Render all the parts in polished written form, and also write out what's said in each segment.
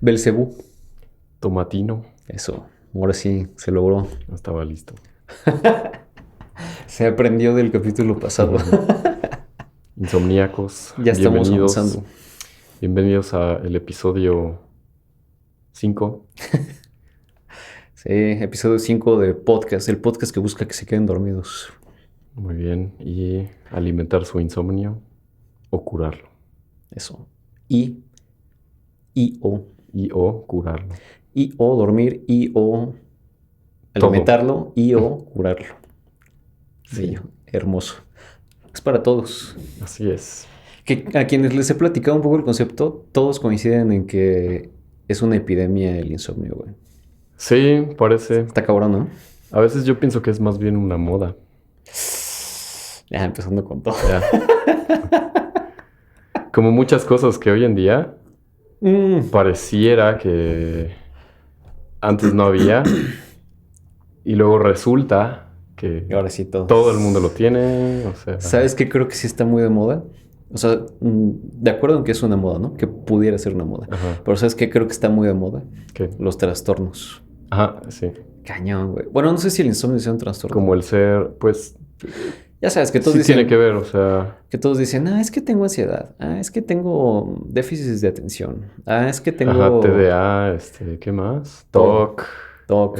Belcebú. Tomatino. Eso. Ahora sí, se logró. No estaba listo. Se aprendió del capítulo pasado. Insomníacos, Ya estamos bienvenidos. avanzando. Bienvenidos al episodio 5. Sí, episodio 5 de podcast. El podcast que busca que se queden dormidos. Muy bien. Y alimentar su insomnio o curarlo. Eso. O. Y o curarlo. Y o dormir. Y o Todo. alimentarlo. Y o curarlo. Sí. Bello. Hermoso. Es para todos. Así es. Que a quienes les he platicado un poco el concepto, todos coinciden en que es una epidemia el insomnio, güey. Sí, parece. Está cabrón, ¿no? A veces yo pienso que es más bien una moda. Ya empezando con todo. Ya. Como muchas cosas que hoy en día pareciera que antes no había y luego resulta que Ahora sí todos. todo el mundo lo tiene, o sea, ¿Sabes qué creo que sí está muy de moda? O sea, de acuerdo en que es una moda, ¿no? Que pudiera ser una moda. ajá, Pero ¿sabes qué creo que está muy de moda? ¿qué? Los trastornos. Ajá, sí, Cañón, güey. Bueno, no sé si el insomnio sea un trastorno. como el ser, pues, Ya sabes que todos sí dicen... tiene que ver, o sea, Que todos dicen, es que tengo ansiedad. Es que tengo déficits de atención. Es que ajá, tengo TDA, ¿qué más? todo. TOC, TOC.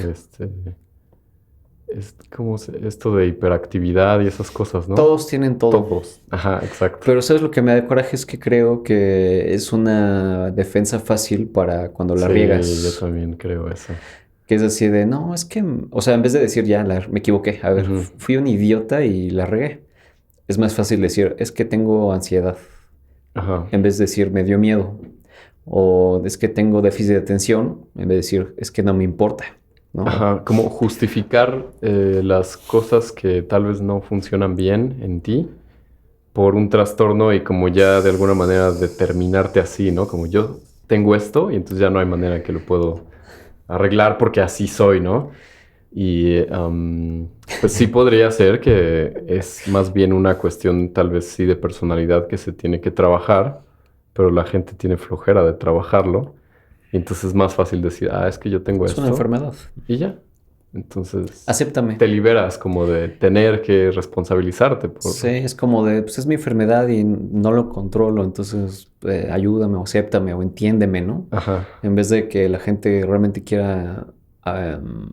esto de hiperactividad y esas cosas, ¿no? Todos tienen todo. Todos, ajá, exacto. Pero ¿sabes lo que me da coraje? Es que creo que es una defensa fácil para cuando la Sí, riegas. yo también creo eso. Que es así de, no, es que... O sea, en vez de decir, ya, me equivoqué. A ver, Ujú. fui un idiota y la regué. Es más fácil decir, es que tengo ansiedad. Ajá. En vez de decir, me dio miedo. O es que tengo déficit de atención. En vez de decir, es que no me importa. ¿No? Ajá, como justificar las cosas que tal vez no funcionan bien en ti por un trastorno y como ya de alguna manera determinarte así, ¿no? Como yo tengo esto y entonces ya no hay manera que lo puedo arreglar porque así soy, ¿no? Y pues sí podría ser que es más bien una cuestión tal vez sí de personalidad que se tiene que trabajar, pero la gente tiene flojera de trabajarlo. Y entonces es más fácil decir, es que yo tengo Es una esto enfermedad. y ya. Entonces Acéptame. te liberas como de tener que responsabilizarte Sí, por... es como de, pues es mi enfermedad y no lo controlo, entonces ayúdame o acéptame o entiéndeme, ¿no? Ajá, En vez de que la gente realmente quiera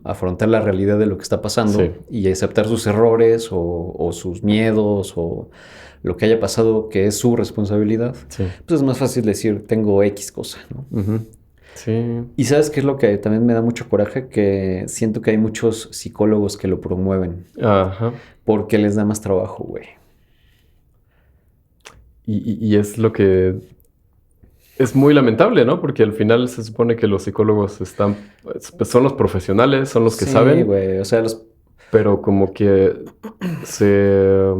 afrontar la realidad de lo que está sí, pasando y aceptar sus errores o sus miedos o lo que haya pasado que es su responsabilidad, sí. pues es más fácil decir, tengo X cosa, ¿no? Ujú, sí, Y ¿sabes qué es lo que también me da mucho coraje? Que siento que hay muchos psicólogos que lo promueven ajá. porque les da más trabajo, güey. Y es lo que... Es muy lamentable, ¿no? Porque al final se supone que los psicólogos están... pues, son los profesionales, son los que Sí, saben, güey, o sea, los... pero como que se...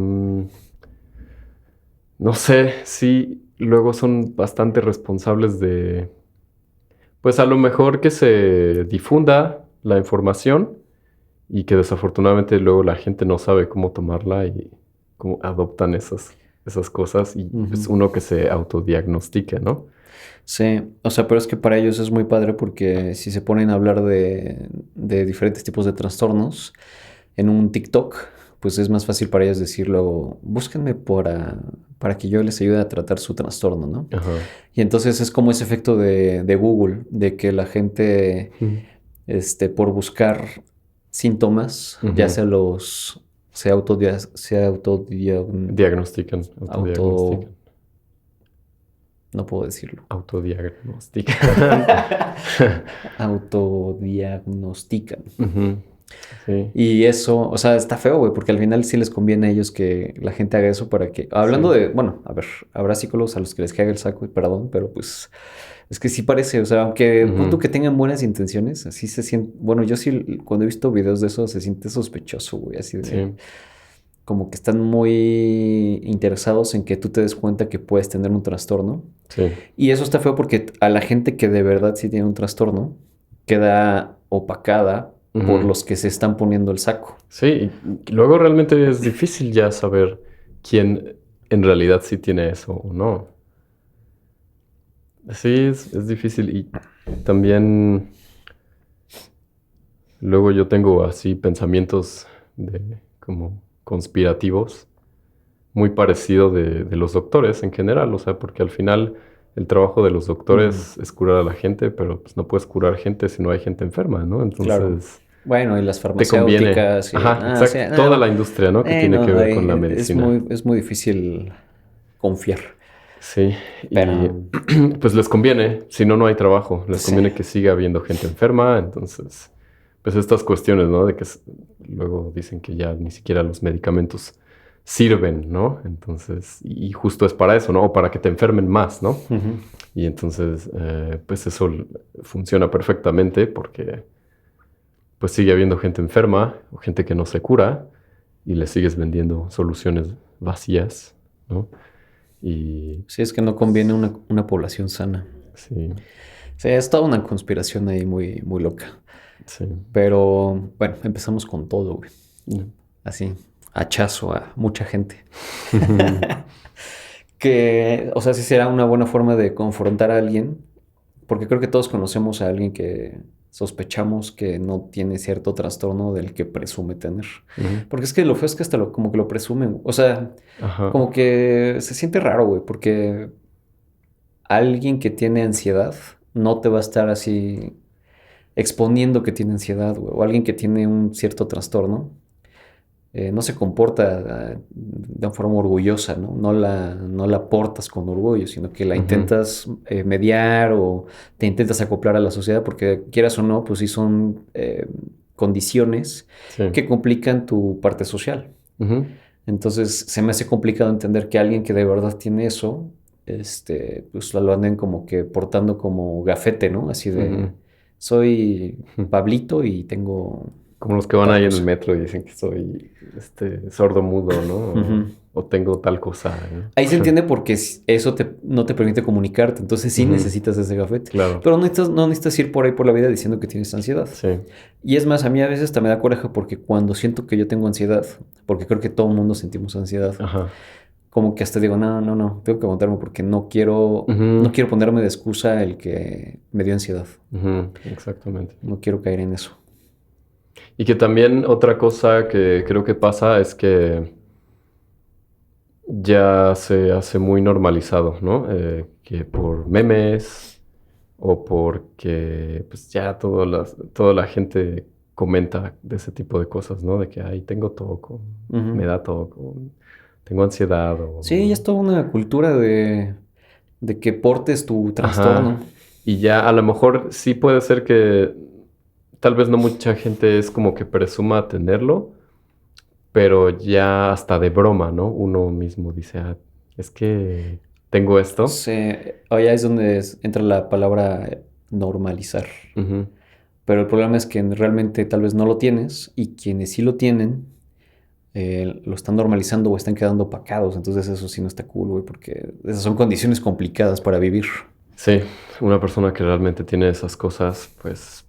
no sé, sí, luego son bastante responsables de... Pues a lo mejor que se difunda la información y que desafortunadamente luego la gente no sabe cómo tomarla y cómo adoptan esas cosas y pues Ujú. uno que se autodiagnostique, ¿no? Sí, o sea, pero es que para ellos es muy padre porque si se ponen a hablar de diferentes tipos de trastornos en un TikTok, pues es más fácil para ellos decirlo, búsquenme para que yo les ayude a tratar su trastorno, ¿no? Ajá. Y entonces es como ese efecto de Google, de que la gente, Ujú. por buscar síntomas, ya Ujú. sea se Diagnostican, auto, autodiagnostican. no puedo decirlo. Autodiagnostican. Autodiagnostican. Ujú. Sí, Y eso, o sea, está feo, güey, porque al final sí les conviene a ellos que la gente haga eso para que... Hablando sí. de, bueno, a ver, habrá psicólogos a los que les caiga el saco, y perdón, pero pues es que sí parece, o sea, aunque punto Ujú. que tengan buenas intenciones, así se siente... Bueno, yo sí, cuando he visto videos de eso, se siente sospechoso, güey, así de... Sí, Como que están muy interesados en que tú te des cuenta que puedes tener un trastorno. sí. Y eso está feo porque a la gente que de verdad sí tiene un trastorno queda opacada por Ujú. los que se están poniendo el saco. Sí, y luego realmente es difícil ya saber quién en realidad sí tiene eso o no. Sí, es difícil y también luego yo tengo así pensamientos de como conspirativos muy parecido de los doctores en general, o sea, porque al final el trabajo de los Mm, doctores es curar a la gente, pero pues no puedes curar gente si no hay gente enferma, ¿no? claro. Entonces, Bueno, y las te conviene. farmacéuticas y... Ajá, Ah, sí, exacto. Toda no, la industria, ¿no? Que tiene que no, ver con la medicina. es muy difícil confiar. Sí, y Pero, pues les conviene, si no, no hay trabajo. Les sí. conviene que siga habiendo gente enferma, entonces, pues estas cuestiones, ¿no? De que luego dicen que ya ni siquiera los medicamentos sirven, ¿no? Entonces, y justo es para eso, ¿no? O para que te enfermen más, ¿no? Ujú. Y entonces, pues eso funciona perfectamente porque pues sigue habiendo gente enferma o gente que no se cura y le sigues vendiendo soluciones vacías, ¿no? Y Sí, es que no pues, conviene una población sana. sí, Sí, es toda una conspiración ahí muy, muy loca. sí. Pero, bueno, empezamos con todo, güey. Mm. Así, hachazo a mucha gente. Que, o sea, sí será una buena forma de confrontar a alguien, porque creo que todos conocemos a alguien que sospechamos que no tiene cierto trastorno del que presume tener. Ujú. Porque es que lo feo es que hasta como que lo presumen. O sea, Ajá. como que se siente raro, güey, porque alguien que tiene ansiedad no te va a estar así exponiendo que tiene ansiedad, güey, o alguien que tiene un cierto trastorno no se comporta de una forma orgullosa, ¿no? No la portas con orgullo, sino que la Ujú. intentas mediar o te intentas acoplar a la sociedad, porque quieras o no, pues sí son condiciones Sí. que complican tu parte social. Ujú. Entonces se me hace complicado entender que alguien que de verdad tiene eso, pues lo anden como que portando como gafete, ¿no? Así de, Ujú. soy Ujú. Pablito y tengo Como los que van tal ahí en el cosa. metro y dicen que soy sordo mudo, ¿no? Ujú. O tengo tal cosa, ¿no? Ahí se entiende porque eso no te permite comunicarte, entonces sí Ujú. necesitas ese gafete. Claro. Pero no necesitas ir por ahí por la vida diciendo que tienes ansiedad. Sí. Y es más, a mí a veces hasta me da coraje porque cuando siento que yo tengo ansiedad, porque creo que todo el mundo sentimos ansiedad, Ajá. como que hasta digo, no, tengo que aguantarme porque no Ujú. quiero ponerme de excusa el que me dio ansiedad. Ujú. Exactamente. No quiero caer en eso. Y que también otra cosa que creo que pasa es que ya se hace muy normalizado, ¿no? Que por memes o porque pues ya toda la gente comenta de ese tipo de cosas, ¿no? De que, ay, tengo TOC, me Ujú. da TOC, tengo ansiedad, Sí, ya es toda una cultura de que portes tu Ajá. trastorno. Y ya a lo mejor sí puede ser que tal vez no mucha gente es como que presuma tenerlo, pero ya hasta de broma, ¿no? Uno mismo dice, ah, es que tengo esto. Allá es donde entra la palabra normalizar. Ujú. Pero el problema es que realmente tal vez no lo tienes y quienes sí lo tienen lo están normalizando o están quedando opacados. Entonces eso sí no está cool, güey, porque esas son condiciones complicadas para vivir. Sí, una persona que realmente tiene esas cosas, pues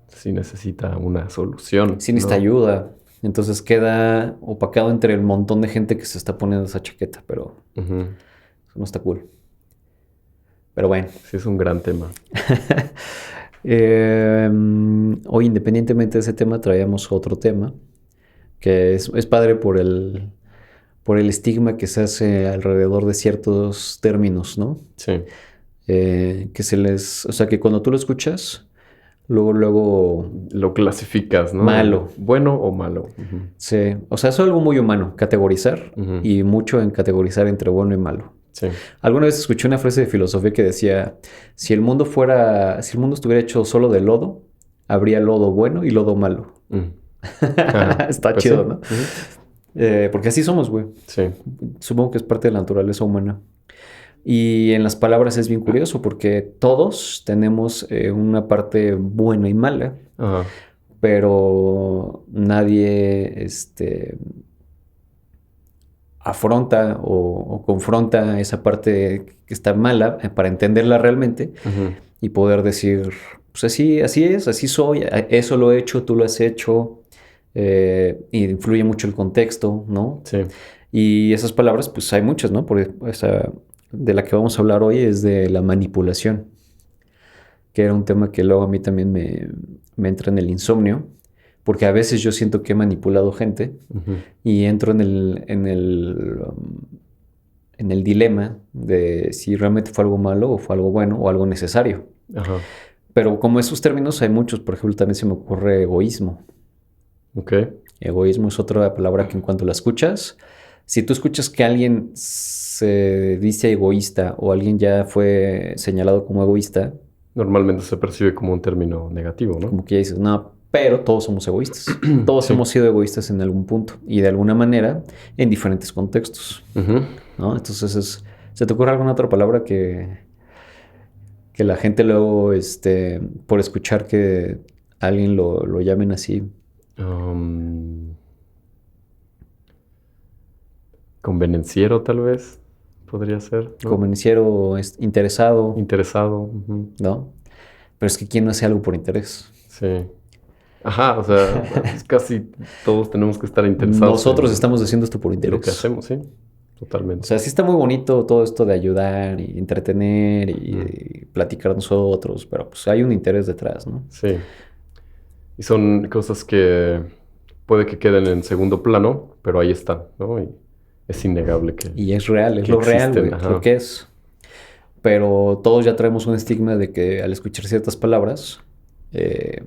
sí necesita una solución, Sí necesita ¿no? ayuda. Entonces queda opacado entre el montón de gente que se está poniendo esa chaqueta, pero Ujú. eso no está cool. Pero bueno. Sí, es un gran tema. Hoy, independientemente de ese tema, traíamos otro tema que es padre por el estigma que se hace alrededor de ciertos términos, ¿no? Sí. O sea, que cuando tú lo escuchas, luego, Lo clasificas, ¿no? malo. Bueno o malo. Ujú. Sí, o sea, es algo muy humano, categorizar Ujú. y mucho en categorizar entre bueno y malo. Sí. Alguna vez escuché una frase de filosofía que decía, si el mundo estuviera hecho solo de lodo, habría lodo bueno y lodo malo. Mm. Ajá. Está Pues sí. chido, ¿no? Ujú. Porque así somos, güey. Sí. Supongo que es parte de la naturaleza humana. Y en las palabras es bien curioso porque todos tenemos una parte buena y mala, Ajá. pero nadie afronta o confronta esa parte que está mala para entenderla realmente Ujú. y poder decir, pues así es, así soy, eso lo he hecho, tú lo has hecho, y influye mucho el contexto, ¿no? Sí. Y esas palabras, pues hay muchas, ¿no? O sea, de la que vamos a hablar hoy es de la manipulación, que era un tema que luego a mí también me entra en el insomnio, porque a veces yo siento que he manipulado gente Ujú. y entro en el dilema de si realmente fue algo malo o fue algo bueno o algo necesario. Ajá. Pero como esos términos hay muchos, por ejemplo, también se me ocurre egoísmo. Ok. Egoísmo es otra palabra que en cuanto la escuchas, si tú escuchas que alguien se dice egoísta o alguien ya fue señalado como egoísta, Normalmente se percibe como un término negativo, ¿no? como que ya dices, no, pero todos somos egoístas. Todos Sí. hemos sido egoístas en algún punto y de alguna manera en diferentes contextos, Ujú. ¿no? Entonces, ¿se te ocurre alguna otra palabra que la gente luego, por escuchar que alguien lo llamen así, Um, Convenenciero, tal vez, podría ser, ¿no? convenciero, interesado, Interesado. Ujú. ¿no? Pero es que ¿quién no hace algo por interés? Sí. Ajá, o sea, pues casi todos tenemos que estar interesados Nosotros en estamos haciendo esto por lo que interés. hacemos, sí, O totalmente. sea, sí está muy bonito todo esto de ayudar y entretener Mm, y platicar nosotros, pero pues hay un interés detrás, ¿no? sí, y son cosas que puede que queden en segundo plano, pero ahí están, ¿no? Y es innegable Y es real, es que lo real, existen, güey, es lo ajá. que es. Pero todos ya traemos un estigma de que al escuchar ciertas palabras,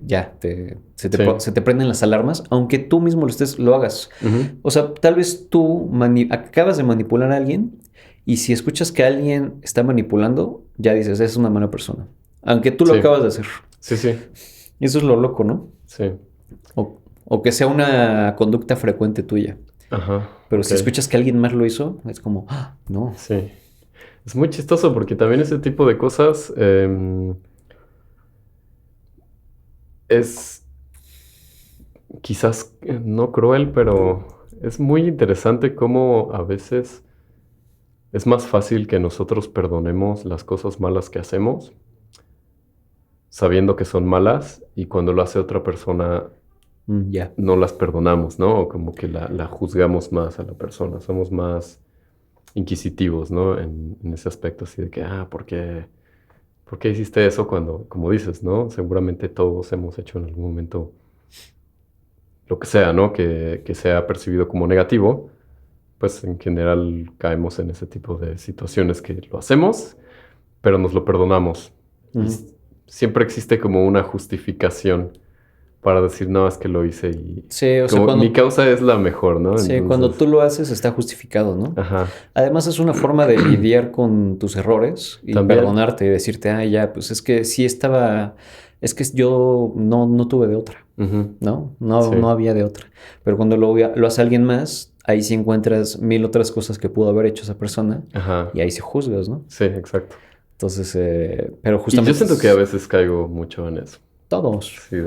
ya, Sí, se te prenden las alarmas, aunque tú mismo lo hagas. ujú, O sea, tal vez tú acabas de manipular a alguien y si escuchas que alguien está manipulando, ya dices, es una mala persona. Aunque tú lo sí, acabas de hacer. sí, sí, Y eso es lo loco, ¿no? sí, O que sea una conducta frecuente tuya. ajá, Pero ok, si escuchas que alguien más lo hizo, es como, "Ah, no". sí. Es muy chistoso porque también ese tipo de cosas es quizás no cruel, pero es muy interesante cómo a veces es más fácil que nosotros perdonemos las cosas malas que hacemos, sabiendo que son malas, y cuando lo hace otra persona Ya. no las perdonamos, ¿no? O como que la juzgamos más a la persona, somos más inquisitivos, ¿no? En ese aspecto, así de que, ¿por qué hiciste eso cuando, como dices, ¿no? Seguramente todos hemos hecho en algún momento lo que sea, ¿no? Que sea percibido como negativo, pues en general caemos en ese tipo de situaciones que lo hacemos, pero nos lo perdonamos. Y Ujú. siempre existe como una justificación para decir, no, es que lo hice y Sí, o sea, como mi causa es la mejor, ¿no? sí, cuando Entonces, tú lo haces está justificado, ¿no? ajá, Además es una forma de lidiar con tus errores y también, perdonarte y decirte, ah, ya, pues es que sí estaba, es que yo no tuve de otra, ujú, ¿no? sí, No había de otra. Pero cuando lo hace alguien más, ahí sí encuentras mil otras cosas que pudo haber hecho esa persona ajá, y ahí sí juzgas, ¿no? sí, exacto. Entonces, pero Y yo justamente siento que a es veces caigo mucho en eso, todos. sí,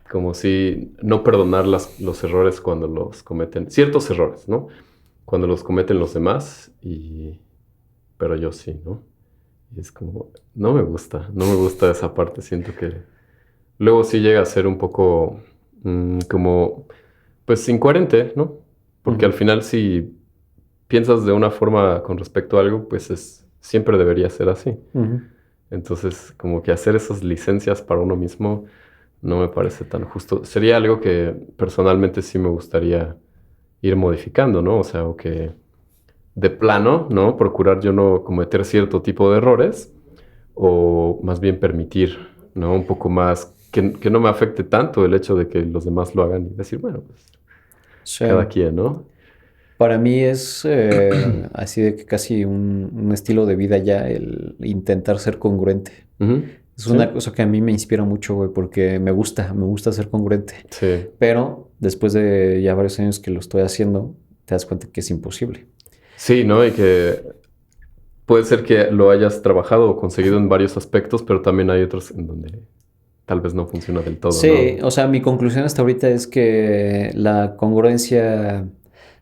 como si no perdonar los errores cuando los cometen, ciertos errores, ¿no? Cuando los cometen los demás, pero yo sí, ¿no? Y es como, no me gusta esa parte, siento que luego sí llega a ser un poco como, pues incoherente, ¿no? Porque al Ujú, final si piensas de una forma con respecto a algo, pues siempre debería ser así. ujú. Entonces, como que hacer esas licencias para uno mismo no me parece tan justo. Sería algo que personalmente sí me gustaría ir modificando, ¿no? O sea, o que de plano, ¿no? Procurar yo no cometer cierto tipo de errores o más bien permitir, ¿no? Un poco más, que no me afecte tanto el hecho de que los demás lo hagan y decir, bueno, pues Sí. cada quien, ¿no? Para mí es así de que casi un estilo de vida ya el intentar ser congruente. Ujú, Es sí, una cosa que a mí me inspira mucho, güey, porque me gusta ser congruente. sí. Pero después de ya varios años que lo estoy haciendo, te das cuenta que es imposible. Sí, ¿no? Y que puede ser que lo hayas trabajado o conseguido en varios aspectos, pero también hay otros en donde tal vez no funciona del todo, Sí, ¿no? o sea, mi conclusión hasta ahorita es que la congruencia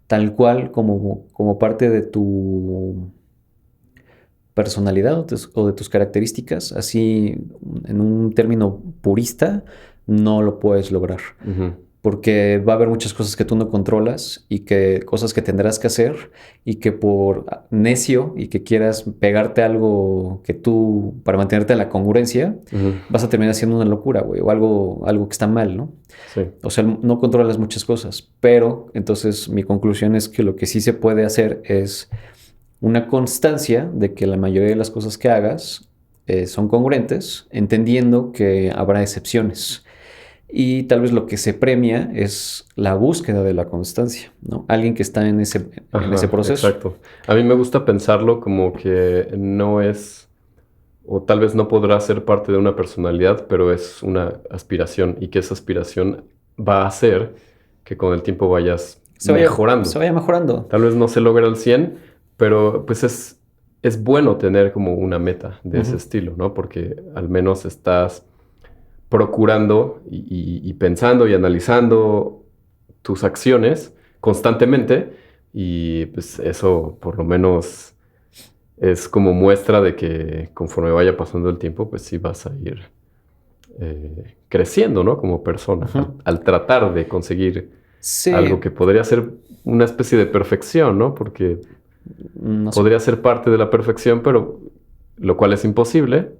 tal cual como parte de tu personalidad o de tus características, así en un término purista, no lo puedes lograr. Ujú, porque va a haber muchas cosas que tú no controlas y que cosas que tendrás que hacer y que por necio y que quieras pegarte algo que tú, para mantenerte en la congruencia, Ujú. vas a terminar haciendo una locura, güey, o algo que está mal, ¿no? Sí. O sea, no controlas muchas cosas, pero entonces mi conclusión es que lo que sí se puede hacer es una constancia de que la mayoría de las cosas que hagas son congruentes, entendiendo que habrá excepciones. Y tal vez lo que se premia es la búsqueda de la constancia, ¿no? Alguien que está en ese Ajá, proceso. exacto. A mí me gusta pensarlo como que no es, o tal vez no podrá ser parte de una personalidad, pero es una aspiración y que esa aspiración va a hacer que con el tiempo vayas Se mejorando. vaya mejorando. Tal vez no se logra al 100, pero pues es bueno tener como una meta de ese Ujú. estilo, ¿no? Porque al menos estás procurando y pensando y analizando tus acciones constantemente y pues eso por lo menos es como muestra de que conforme vaya pasando el tiempo, pues sí vas a ir creciendo, ¿no? Como persona, Ujú. al tratar de conseguir algo Sí, que podría ser una especie de perfección, ¿no? Porque no sé. podría ser parte de la perfección, pero lo cual es imposible,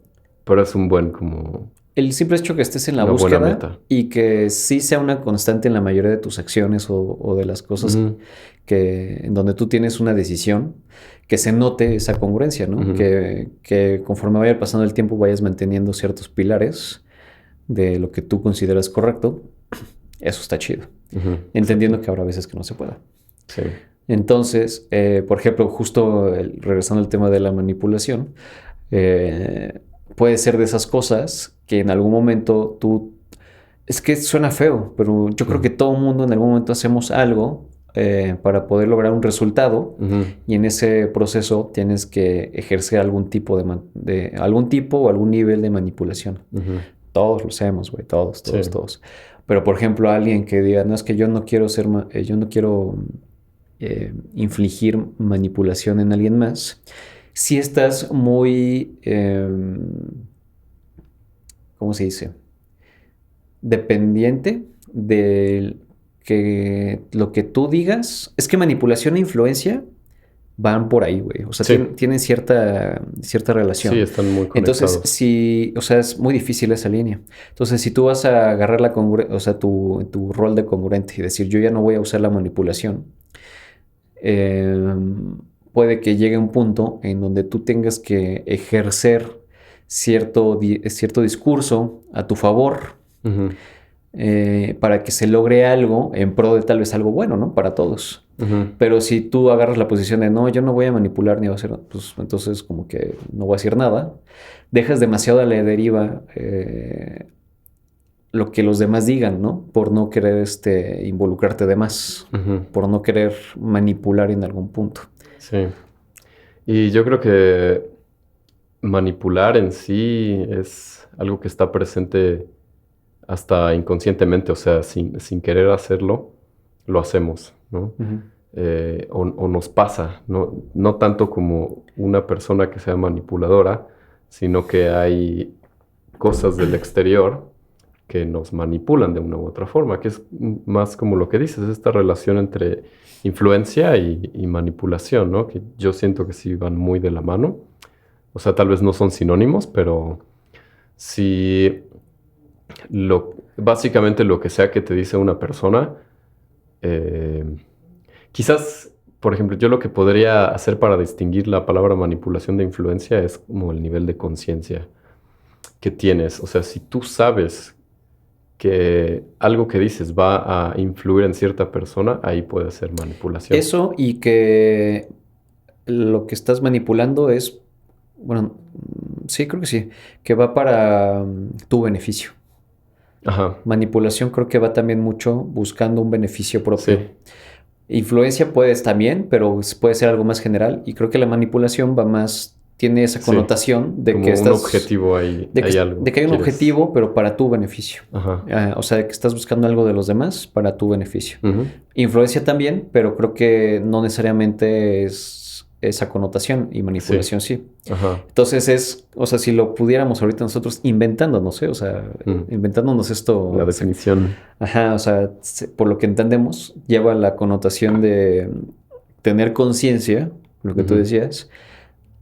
pero es un buen como El simple hecho que estés en la una buena búsqueda meta. y que sí sea una constante en la mayoría de tus acciones o de las cosas Ujú, en donde tú tienes una decisión, que se note esa congruencia, ¿no? ujú, Que conforme vaya pasando el tiempo vayas manteniendo ciertos pilares de lo que tú consideras correcto. Eso está chido. ujú, Entendiendo exacto. que habrá veces que no se pueda. Sí. Entonces, por ejemplo, justo regresando al tema de la manipulación, eh, puede ser de esas cosas que en algún momento tú... Es que suena feo, pero yo creo Ujú, que todo el mundo en algún momento hacemos algo para poder lograr un resultado ujú, y en ese proceso tienes que ejercer algún tipo algún tipo o algún nivel de manipulación. ujú. Todos lo hacemos, güey, todos, Sí. todos, todos. Pero por ejemplo, alguien que diga, no es que yo no quiero yo no quiero infligir manipulación en alguien más. Si estás muy, ¿cómo se dice? Dependiente de que lo que tú digas. Es que manipulación e influencia van por ahí, güey. O sea, Sí. tienen cierta Sí, relación. están muy Entonces, conectados. si, o sea, es muy difícil esa línea. Entonces, si tú vas a agarrar o sea, tu rol de congruente y decir, yo ya no voy a usar la manipulación, eh, puede que llegue un punto en donde tú tengas que ejercer cierto discurso a tu favor Ujú, para que se logre algo en pro de tal vez algo bueno, ¿no? Para todos. ujú. Pero si tú agarras la posición de no, yo no voy a manipular ni voy a hacer, pues entonces como que no voy a decir nada, dejas demasiado a la deriva lo que los demás digan, ¿no? Por no querer involucrarte de más, Ujú, por no querer manipular en algún punto. sí. Y yo creo que manipular en sí es algo que está presente hasta inconscientemente, o sea, sin querer hacerlo, lo hacemos, ¿no? Ujú. O nos pasa, ¿no? No tanto como una persona que sea manipuladora, sino que hay cosas del exterior que nos manipulan de una u otra forma, que es más como lo que dices, esta relación entre influencia y manipulación, ¿no? Que yo siento que sí van muy de la mano. O sea, tal vez no son sinónimos, pero si básicamente lo que sea que te dice una persona, eh, quizás, por ejemplo, yo lo que podría hacer para distinguir la palabra manipulación de influencia es como el nivel de conciencia que tienes. O sea, si tú sabes que algo que dices va a influir en cierta persona, ahí puede ser manipulación. Eso y que lo que estás manipulando es, bueno, sí, creo que sí, que va para tu beneficio. Ajá, Manipulación creo que va también mucho buscando un beneficio propio. sí, Influencia puedes también, pero puede ser algo más general. Y creo que la manipulación va más, tiene esa sí. connotación de que Como un estás, objetivo ahí, hay de algo que que hay un quieres. objetivo, pero para tu beneficio. Ajá. O sea, de que estás buscando algo de los demás para tu beneficio. Ujú. Influencia también, pero creo que no necesariamente es esa connotación y manipulación sí. Ajá. Entonces o sea, si lo pudiéramos ahorita nosotros inventándonos, o sea, inventándonos esto. La definición. Ajá, o sea, por lo que entendemos, lleva la connotación de tener conciencia, lo que tú decías,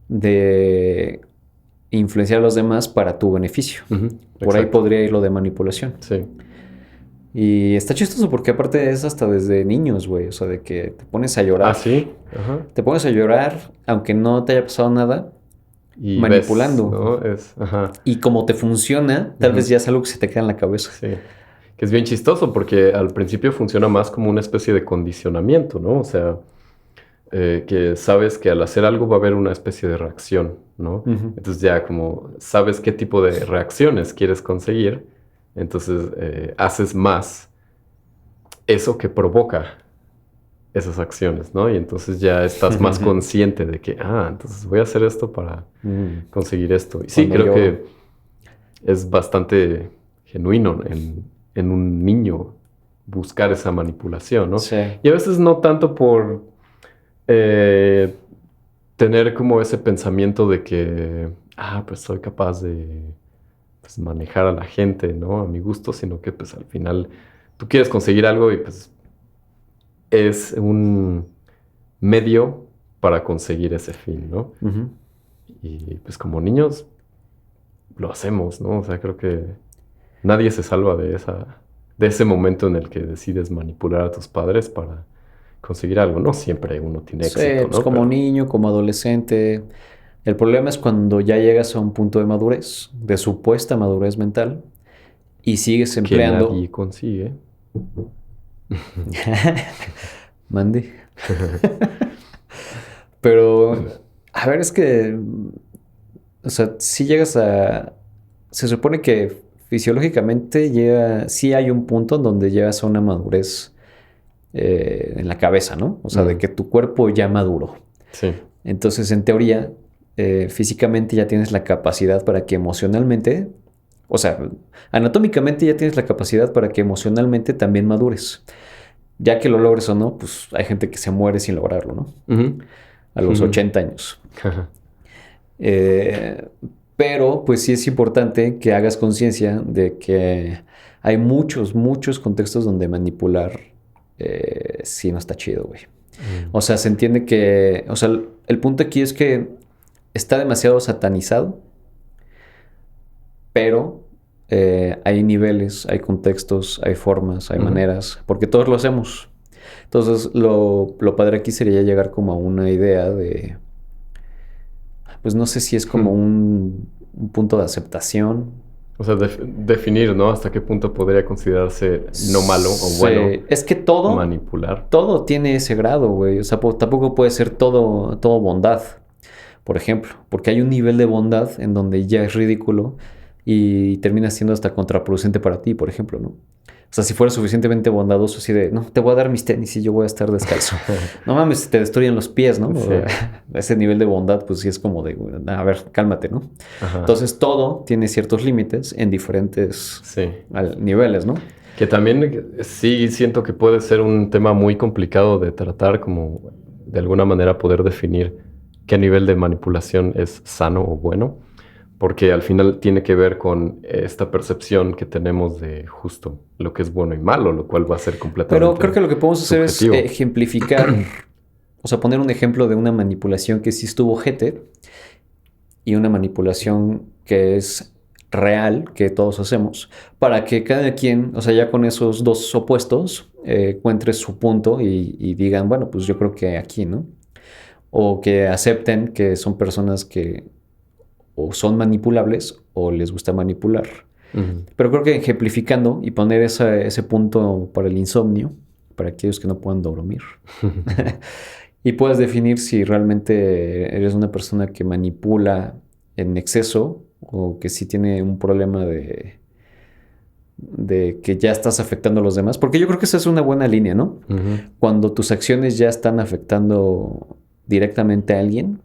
de influenciar a los demás para tu beneficio. Por ahí podría ir lo de manipulación. Sí. Y está chistoso porque aparte es hasta desde niños, güey. O sea, de que te pones a llorar. Ah, sí. Ajá. Te pones a llorar, aunque no te haya pasado nada, Y manipulando. ves, ¿no? Ajá. Y como te funciona, tal vez ya es algo que se te queda en la cabeza. Sí. Que es bien chistoso porque al principio funciona más como una especie de condicionamiento, ¿no? O sea, que sabes que al hacer algo va a haber una especie de reacción, ¿no? Entonces ya como sabes qué tipo de reacciones quieres conseguir, entonces haces más eso que provoca esas acciones, ¿no? Y entonces ya estás más consciente de que, entonces voy a hacer esto para conseguir esto. Y sí, creo que es bastante genuino en un niño buscar esa manipulación, ¿no? Sí. Y a veces no tanto por tener como ese pensamiento de que, pues soy capaz de pues, manejar a la gente, ¿no? A mi gusto, sino que pues al final tú quieres conseguir algo y pues es un medio para conseguir ese fin, ¿no? Y pues como niños lo hacemos, ¿no? O sea, creo que nadie se salva de ese momento en el que decides manipular a tus padres para conseguir algo. No siempre uno tiene éxito, pues ¿no? como niño, como adolescente. El problema es cuando ya llegas a un punto de madurez, de supuesta madurez mental, y sigues empleando. Que nadie consigue. Mandy. Pero, a ver, es que, o sea, si llegas a. Se supone que fisiológicamente sí hay un punto en donde llegas a una madurez en la cabeza, ¿no? O sea, de que tu cuerpo ya maduró. Sí. Entonces, en teoría, físicamente ya tienes la capacidad para que emocionalmente, o sea, anatómicamente ya tienes la capacidad para que emocionalmente también madures. Ya que lo logres o no, pues hay gente que se muere sin lograrlo, ¿no? A los 80 años. Pero pues sí es importante que hagas conciencia de que hay muchos contextos donde manipular sí no está chido, güey. O sea, se entiende que, o sea, el punto aquí es que está demasiado satanizado, pero hay niveles, hay contextos, hay formas, hay maneras, porque todos lo hacemos. Entonces, lo padre aquí sería llegar como a una idea de, pues no sé si es como un punto de aceptación. O sea, definir, ¿no? Hasta qué punto podría considerarse no malo o bueno. Es que todo manipular. Todo tiene ese grado, güey. O sea, tampoco puede ser todo bondad, por ejemplo. Porque hay un nivel de bondad en donde ya es ridículo y termina siendo hasta contraproducente para ti, por ejemplo, ¿no? O sea, si fuera suficientemente bondadoso, así de, no, te voy a dar mis tenis y yo voy a estar descalzo. No mames, te destruyen los pies, ¿no? Sí. Ese nivel de bondad, pues sí es como de, a ver, cálmate, ¿no? Ajá. Entonces, todo tiene ciertos límites en diferentes niveles, ¿no? Que también sí siento que puede ser un tema muy complicado de tratar, como de alguna manera poder definir qué nivel de manipulación es sano o bueno. Porque al final tiene que ver con esta percepción que tenemos de justo lo que es bueno y malo, lo cual va a ser completamente Pero creo que lo que podemos hacer subjetivo. Es ejemplificar, o sea, poner un ejemplo de una manipulación que sí estuvo ojete y una manipulación que es real, que todos hacemos, para que cada quien, o sea, ya con esos dos opuestos, encuentre su punto y digan, bueno, pues yo creo que aquí, ¿no? O que acepten que son personas que o son manipulables o les gusta manipular. Pero creo que ejemplificando y poner ese punto para el insomnio, para aquellos que no puedan dormir, y puedas definir si realmente eres una persona que manipula en exceso o que sí tiene un problema de que ya estás afectando a los demás. Porque yo creo que esa es una buena línea, ¿no? Cuando tus acciones ya están afectando directamente a alguien,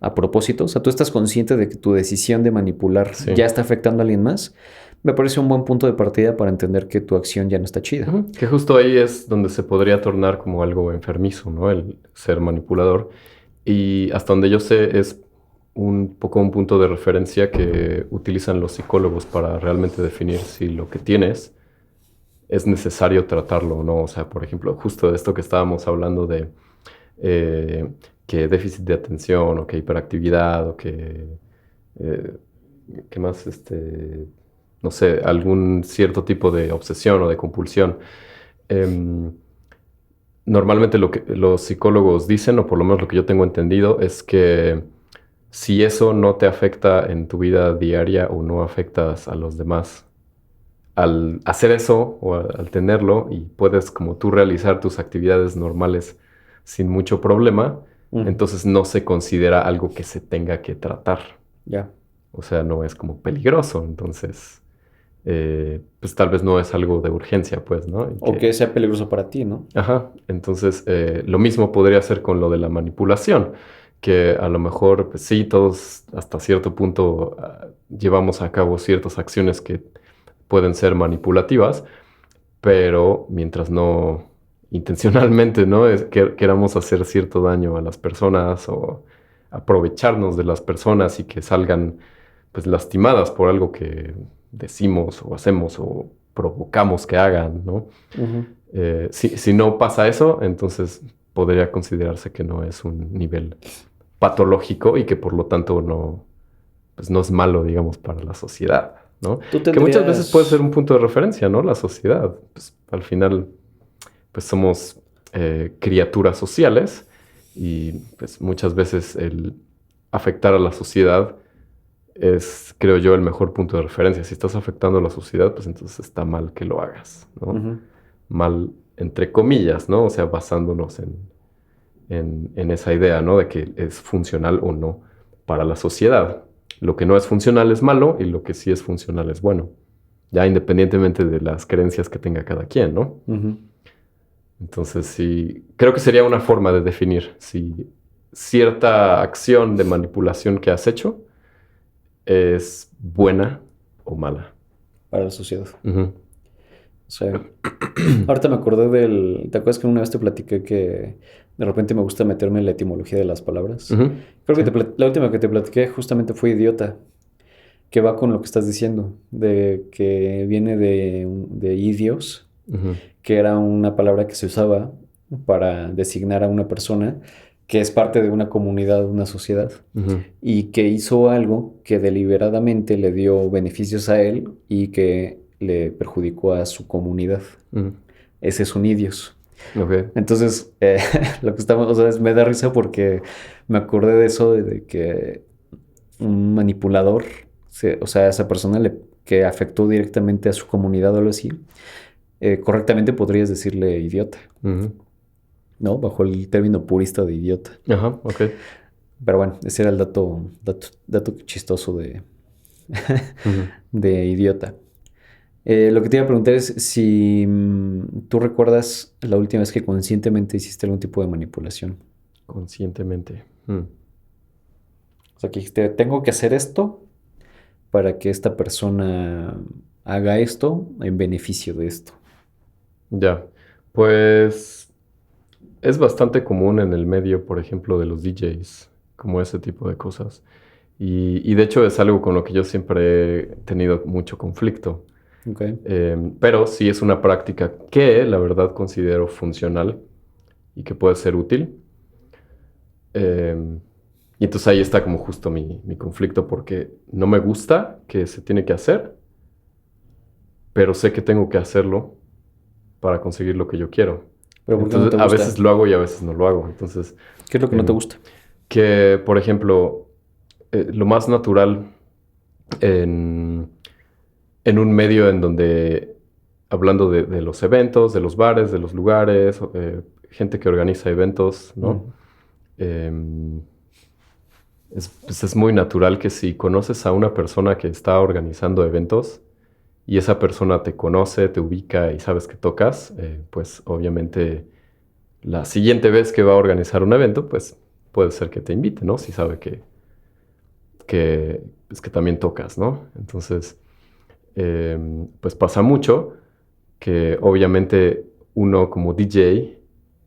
a propósito, o sea, tú estás consciente de que tu decisión de manipular ya está afectando a alguien más, me parece un buen punto de partida para entender que tu acción ya no está chida. Que justo ahí es donde se podría tornar como algo enfermizo, ¿no? El ser manipulador. Y hasta donde yo sé es un poco un punto de referencia que utilizan los psicólogos para realmente definir si lo que tienes es necesario tratarlo o no. O sea, por ejemplo, justo de esto que estábamos hablando de eh, que déficit de atención o que hiperactividad o que, eh, ¿qué más? No sé, algún cierto tipo de obsesión o de compulsión. Em, Normalmente lo que los psicólogos dicen, o por lo menos lo que yo tengo entendido, es que si eso no te afecta en tu vida diaria o no afectas a los demás, al hacer eso o al tenerlo y puedes como tú realizar tus actividades normales sin mucho problema, Mm, entonces no se considera algo que se tenga que tratar. ya. O sea, no es como peligroso, entonces pues tal vez no es algo de urgencia, pues, ¿no? Y O que que sea peligroso para ti, ¿no? ajá, entonces lo mismo podría ser con lo de la manipulación, que a lo mejor pues, sí, todos hasta cierto punto llevamos a cabo ciertas acciones que pueden ser manipulativas, pero mientras no intencionalmente, ¿no? Queramos hacer cierto daño a las personas o aprovecharnos de las personas y que salgan pues lastimadas por algo que decimos o hacemos o provocamos que hagan, ¿no? Ujú. Si no pasa eso, entonces podría considerarse que no es un nivel patológico y que por lo tanto no, pues no es malo, digamos, para la sociedad, ¿no? Tú Que muchas veces puede ser tendrías... un punto de referencia, ¿no? La sociedad. Pues, al final, pues somos criaturas sociales y pues muchas veces el afectar a la sociedad es, creo yo, el mejor punto de referencia. Si estás afectando a la sociedad, pues entonces está mal que lo hagas, ¿no? Ujú. Mal entre comillas, ¿no? O sea, basándonos en esa idea, ¿no? De que es funcional o no para la sociedad. Lo que no es funcional es malo y lo que sí es funcional es bueno. Ya independientemente de las creencias que tenga cada quien, ¿no? Ujú. Entonces, sí, creo que sería una forma de definir si cierta acción de manipulación que has hecho es buena o mala. Para la sociedad. Ujú. O sea, ahorita me acordé del... ¿Te acuerdas que una vez te platiqué que de repente me gusta meterme en la etimología de las palabras? Ujú. Creo que Sí. la última que te platiqué justamente fue idiota, que va con lo que estás diciendo, de que viene de idios, Ujú. que era una palabra que se usaba para designar a una persona que es parte de una comunidad, una sociedad, Ujú. y que hizo algo que deliberadamente le dio beneficios a él y que le perjudicó a su comunidad. Ujú. Ese es un idios. Ok. Entonces, lo que estamos, o sea, me da risa porque me acordé de eso, de que un manipulador, o sea, esa persona que afectó directamente a su comunidad o algo así, correctamente podrías decirle idiota, Ujú. ¿no? Bajo el término purista de idiota. Ajá, ok. Pero bueno, ese era el dato chistoso Ujú. de idiota. Lo que te iba a preguntar es si tú recuerdas la última vez que conscientemente hiciste algún tipo de manipulación. Conscientemente. Mm. O sea, que dijiste, tengo que hacer esto para que esta persona haga esto en beneficio de esto. Ya. Pues es bastante común en el medio, por ejemplo, de los DJs, como ese tipo de cosas. Y de hecho es algo con lo que yo siempre he tenido mucho conflicto. ¿Ok? Pero sí es una práctica que la verdad considero funcional y que puede ser útil. Em, y entonces ahí está como justo mi conflicto porque no me gusta que se tiene que hacer, pero sé que tengo que hacerlo para conseguir lo que yo quiero. Pero ¿por qué no Entonces te a veces gusta? lo hago y a veces no lo hago. Entonces, ¿Qué es lo que no te em, gusta? que por ejemplo, lo más natural en, en un medio en donde, hablando de los eventos, de los bares, de los lugares, gente que organiza eventos, ¿no? Mm, Em, pues es muy natural que si conoces a una persona que está organizando eventos y esa persona te conoce, te ubica y sabes que tocas, pues obviamente la siguiente vez que va a organizar un evento, pues puede ser que te invite, ¿no? Si sabe pues, que también tocas, ¿no? Entonces, pues pasa mucho que obviamente uno como DJ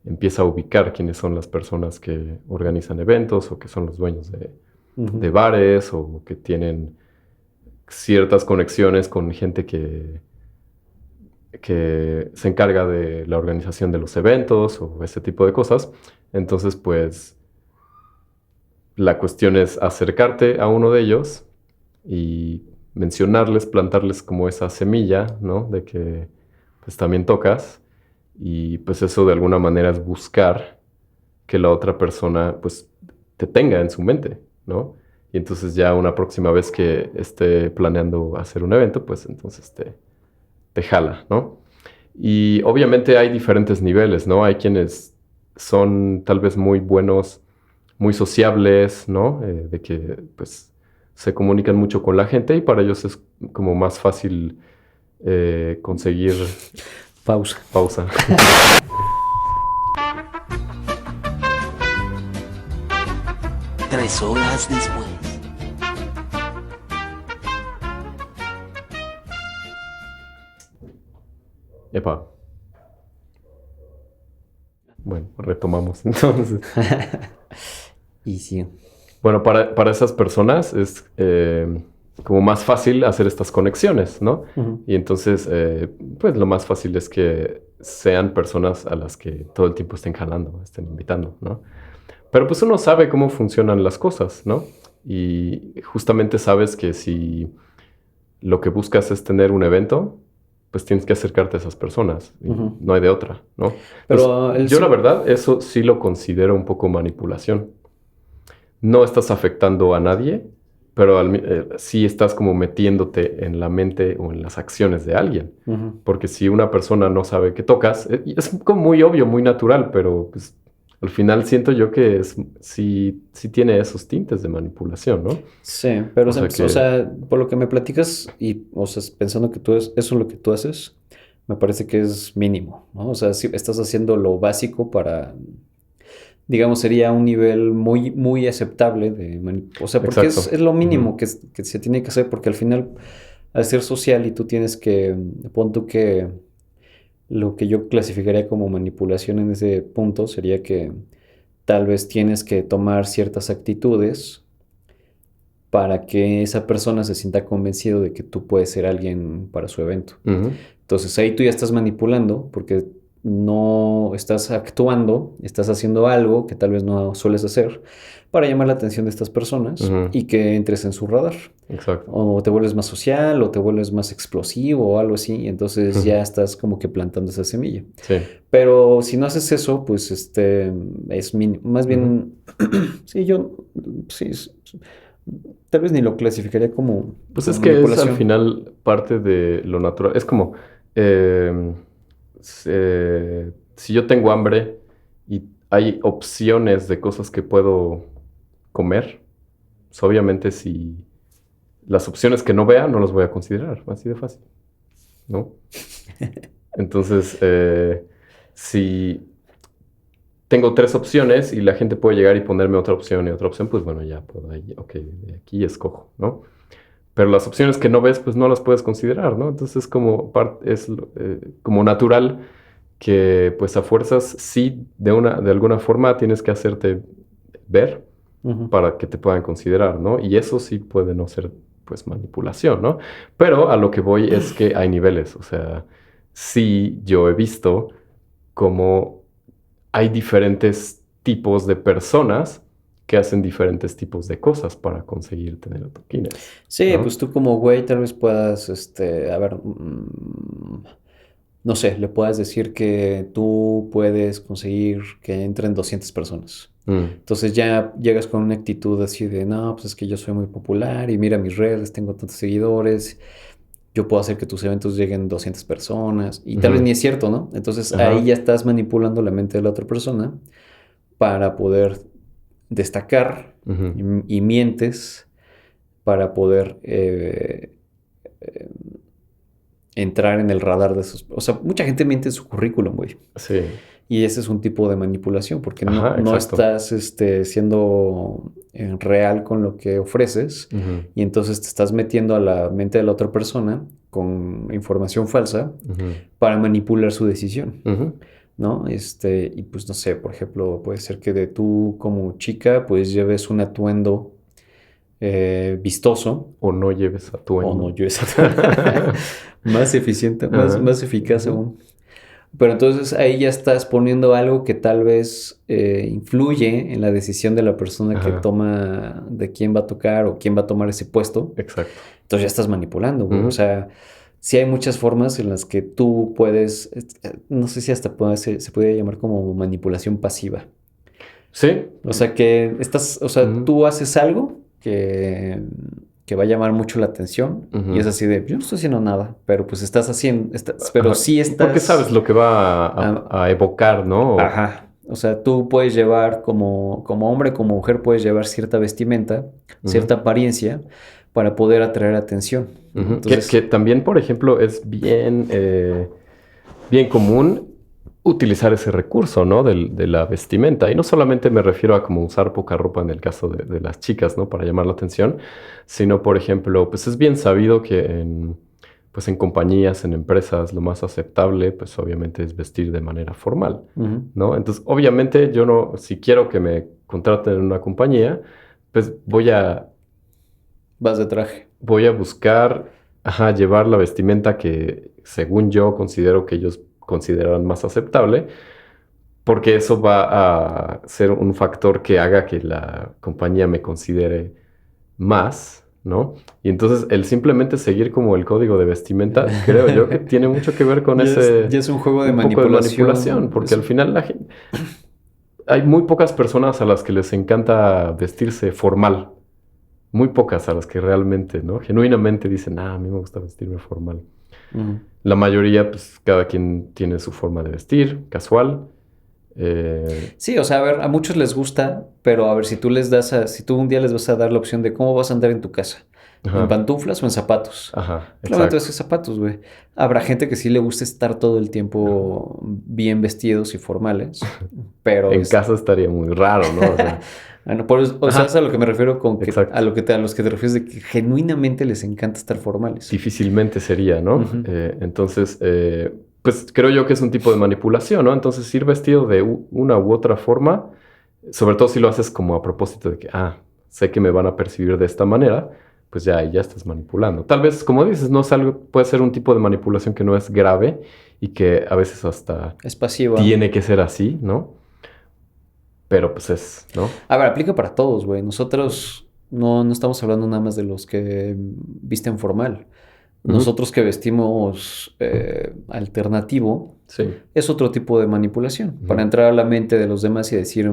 empieza a ubicar quiénes son las personas que organizan eventos o que son los dueños de Ujú. bares o que tienen ciertas conexiones con gente que se encarga de la organización de los eventos o ese tipo de cosas. Entonces, pues, la cuestión es acercarte a uno de ellos y mencionarles, plantarles como esa semilla, ¿no? De que, pues, también tocas. Y, pues, eso de alguna manera es buscar que la otra persona, pues, te tenga en su mente, ¿no? Y entonces ya una próxima vez que esté planeando hacer un evento, pues, entonces te jala, ¿no? Y obviamente hay diferentes niveles, ¿no? Hay quienes son tal vez muy buenos, muy sociables, ¿no? De que pues se comunican mucho con la gente y para ellos es como más fácil conseguir Pausa. pausa. 3 horas después. Epa. Bueno, retomamos entonces. Y sí. Bueno, para esas personas es como más fácil hacer estas conexiones, ¿no? Ujú. Y entonces, pues lo más fácil es que sean personas a las que todo el tiempo estén jalando, estén invitando, ¿no? Pero pues uno sabe cómo funcionan las cosas, ¿no? Y justamente sabes que si lo que buscas es tener un evento, pues tienes que acercarte a esas personas. Y Ujú. no hay de otra, ¿no? Entonces, Pero yo la verdad, eso sí lo considero un poco manipulación. No estás afectando a nadie, pero sí estás como metiéndote en la mente o en las acciones de alguien. Ujú. Porque si una persona no sabe que tocas, es como muy obvio, muy natural, pero pues, al final siento yo que sí tiene esos tintes de manipulación, ¿no? Sí, pero O sea o que, sea, por lo que me platicas y, o sea, pensando que eso es lo que tú haces, me parece que es mínimo, ¿no? O sea, si estás haciendo lo básico para, digamos, sería un nivel muy, muy aceptable o sea, porque exacto. es lo Ujú, mínimo que se tiene que hacer, porque al final, al ser social y tú tienes que, pon tú que lo que yo clasificaría como manipulación en ese punto sería que tal vez tienes que tomar ciertas actitudes para que esa persona se sienta convencido de que tú puedes ser alguien para su evento. ujú, Entonces ahí tú ya estás manipulando porque no estás actuando, estás haciendo algo que tal vez no sueles hacer para llamar la atención de estas personas ujú, y que entres en su radar. exacto. O te vuelves más social o te vuelves más explosivo o algo así, y entonces Ujú, ya estás como que plantando esa semilla. sí. Pero si no haces eso, pues es más Ujú. bien, sí, sí, tal vez ni lo clasificaría Pues como es que es al manipulación. final parte de lo natural. Es como, em, si yo tengo hambre y hay opciones de cosas que puedo comer, pues obviamente si las opciones que no vea no las voy a considerar, así de fácil, ¿no? Entonces, si tengo tres opciones y la gente puede llegar y ponerme otra opción, pues bueno, ya puedo, ahí, ok, de aquí escojo, ¿no? Pero las opciones que no ves, pues no las puedes considerar, ¿no? Entonces es como, como natural que pues a fuerzas sí, de alguna forma tienes que hacerte ver Ujú. para que te puedan considerar, ¿no? Y eso sí puede no ser pues manipulación, ¿no? Pero a lo que voy es que hay niveles, o sea, sí yo he visto cómo hay diferentes tipos de personas que hacen diferentes tipos de cosas para conseguir tener toquines, Sí, ¿no? pues tú como güey tal vez puedas, a ver, no sé, le puedas decir que tú puedes conseguir que entren 200 personas. Mm, Entonces ya llegas con una actitud así de, no, pues es que yo soy muy popular y mira mis redes, tengo tantos seguidores, yo puedo hacer que tus eventos lleguen 200 personas y tal vez ujú, ni es cierto, ¿no? Entonces ahí ajá, ya estás manipulando la mente de la otra persona para poder destacar ujú, y mientes para poder eh, entrar en el radar de esos. O sea, mucha gente miente en su currículum, güey. sí, Y ese es un tipo de manipulación, porque ajá, no exacto. estás siendo real con lo que ofreces, Ujú, y entonces te estás metiendo a la mente de la otra persona con información falsa ujú, para manipular su decisión, ujú, ¿no? Y pues no sé, por ejemplo, puede ser que de tú como chica pues lleves un atuendo vistoso O no lleves o no atuendo. lleves atuendo más eficiente, Ajá. más eficaz Ujú. aún. Pero entonces ahí ya estás poniendo algo que tal vez influye en la decisión de la persona que Ajá. toma de quién va a tocar o quién va a tomar ese puesto. Exacto. Entonces ya estás manipulando, güey. O Ujú. sea, sí hay muchas formas en las que tú puedes, no sé si hasta se puede llamar como manipulación pasiva. Sí. O sea, que estás, o sea, Ujú. tú haces algo que va a llamar mucho la atención y es Ujú. así de, yo no estoy haciendo nada, pero pues estás haciendo, pero Ajá. sí Porque sabes estás, lo que va ah, a evocar, ¿no? ajá. O sea, tú puedes llevar como hombre, como mujer, puedes llevar cierta vestimenta, cierta Ujú. apariencia para poder atraer atención, ¿no? Ujú. Que Entonces, también, por ejemplo, es bien común utilizar ese recurso, ¿no? De la vestimenta. Y no solamente me refiero a como usar poca ropa en el caso de las chicas, ¿no? Para llamar la atención, sino, por ejemplo, pues es bien sabido que pues en compañías, en empresas, lo más aceptable, pues obviamente es vestir de manera formal, ujú, ¿no? Entonces, obviamente yo no, si quiero que me contraten en una compañía, pues vas de traje. voy a buscar, ajá, llevar la vestimenta que según yo considero que ellos consideran más aceptable, porque eso va a ser un factor que haga que la compañía me considere más, ¿no? Y entonces el simplemente seguir como el código de vestimenta, creo yo que tiene mucho que ver con Ya es un juego de un poco de manipulación, manipulación. porque al final hay muy pocas personas a las que les encanta vestirse formal. Muy pocas a las que realmente, ¿no? Genuinamente dicen, a mí me gusta vestirme formal. Ujú. La mayoría, pues cada quien tiene su forma de vestir, casual. Eh, Sí, o sea, a ver, a muchos les gusta, pero a ver, si tú un día les vas a dar la opción de cómo vas a andar en tu casa, ¿en ajá, pantuflas o en zapatos? ajá, Claramente vas exacto. a zapatos, güey. Habrá gente que sí le gusta estar todo el tiempo bien vestidos y formales, pero En casa estaría muy raro, ¿no? O sea, bueno, o sea, es a ajá, lo que me refiero con que exacto. a los que te refieres de que genuinamente les encanta estar formales. Difícilmente sería, ¿no? Ujú. Entonces, pues creo yo que es un tipo de manipulación, ¿no? Entonces, ir vestido de una u otra forma, sobre todo si lo haces como a propósito de que, sé que me van a percibir de esta manera, pues ya estás manipulando. Tal vez, como dices, no es algo, puede ser un tipo de manipulación que no es grave y que a veces hasta Es pasiva. tiene que ser así, ¿no? Pero pues ¿no? A ver, aplica para todos, güey. Nosotros no estamos hablando nada más de los que visten formal. Ujú. Nosotros que vestimos alternativo, Sí. es otro tipo de manipulación, para Ujú. entrar a la mente de los demás y decir,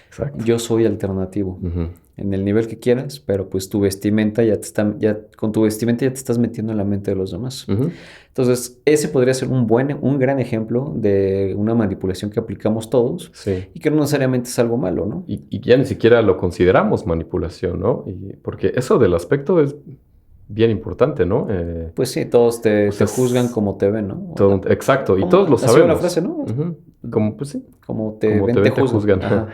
Exacto. yo soy alternativo, Ujú. en el nivel que quieras, pero pues tu vestimenta con tu vestimenta ya te estás metiendo en la mente de los demás. Ujú. Entonces, ese podría ser un gran ejemplo de una manipulación que aplicamos todos Sí. y que no necesariamente es algo malo, ¿no? Y ya ni siquiera lo consideramos manipulación, ¿no? Porque eso del aspecto es bien importante, ¿no? Pues sí, todos O te sea, juzgan es como te ven, ¿no? todo exacto, y todos lo Así va la frase, sabemos. ¿no? Ujú. Como, pues sí, Como te como te ven, te ven, te juzgan. juzgan. Ajá.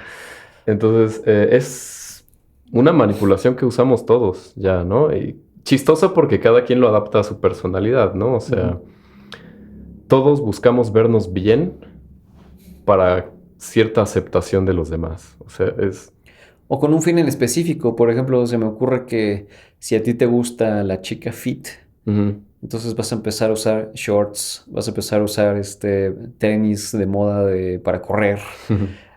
Entonces, es una manipulación que usamos todos ya, ¿no? Y chistoso porque cada quien lo adapta a su personalidad, ¿no? O Ujú. sea, todos buscamos vernos bien para cierta aceptación de los demás. O sea, O con un fin en específico. Por ejemplo, se me ocurre que si a ti te gusta la chica fit, Ujú. entonces vas a empezar a usar shorts, vas a empezar a usar tenis de moda para correr.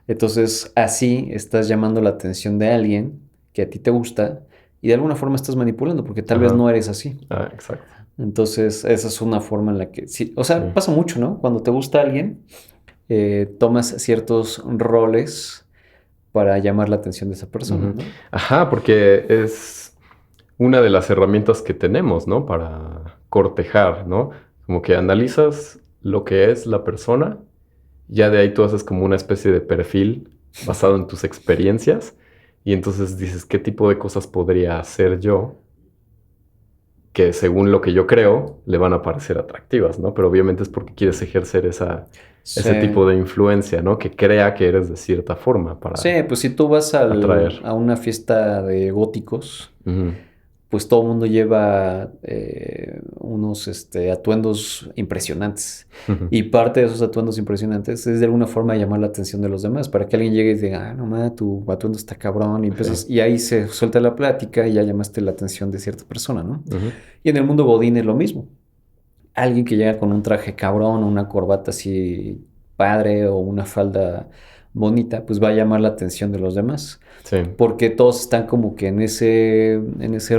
Entonces, así estás llamando la atención de alguien que a ti te gusta y de alguna forma estás manipulando porque tal vez Ajá. no eres así. Exacto. Entonces, esa es una forma en la que sí, o sea, Sí. pasa mucho, ¿no? Cuando te gusta alguien, tomas ciertos roles para llamar la atención de esa persona, Ujú. ¿no? Ajá, porque es una de las herramientas que tenemos, ¿no? Para cortejar, ¿no? Como que analizas lo que es la persona, ya de ahí tú haces como una especie de perfil basado en tus experiencias y entonces dices, ¿qué tipo de cosas podría hacer yo que según lo que yo creo le van a parecer atractivas, ¿no? Pero obviamente es porque quieres ejercer Sí, ese tipo de influencia, ¿no? Que crea que eres de cierta forma sí, para pues si tú vas atraer. a una fiesta de góticos, Ujú. pues todo el mundo lleva unos atuendos impresionantes. Y parte de esos atuendos impresionantes es de alguna forma llamar la atención de los demás, para que alguien llegue y diga, ah, no mames, tu atuendo está cabrón, y empiezas, Sí. y ahí se suelta la plática y ya llamaste la atención de cierta persona, ¿no? Ujú. Y en el mundo godín es lo mismo. Alguien que llega con un traje cabrón, o una corbata así padre, o una falda bonita, pues va a llamar la atención de los demás. Sí. Porque todos están como que en ese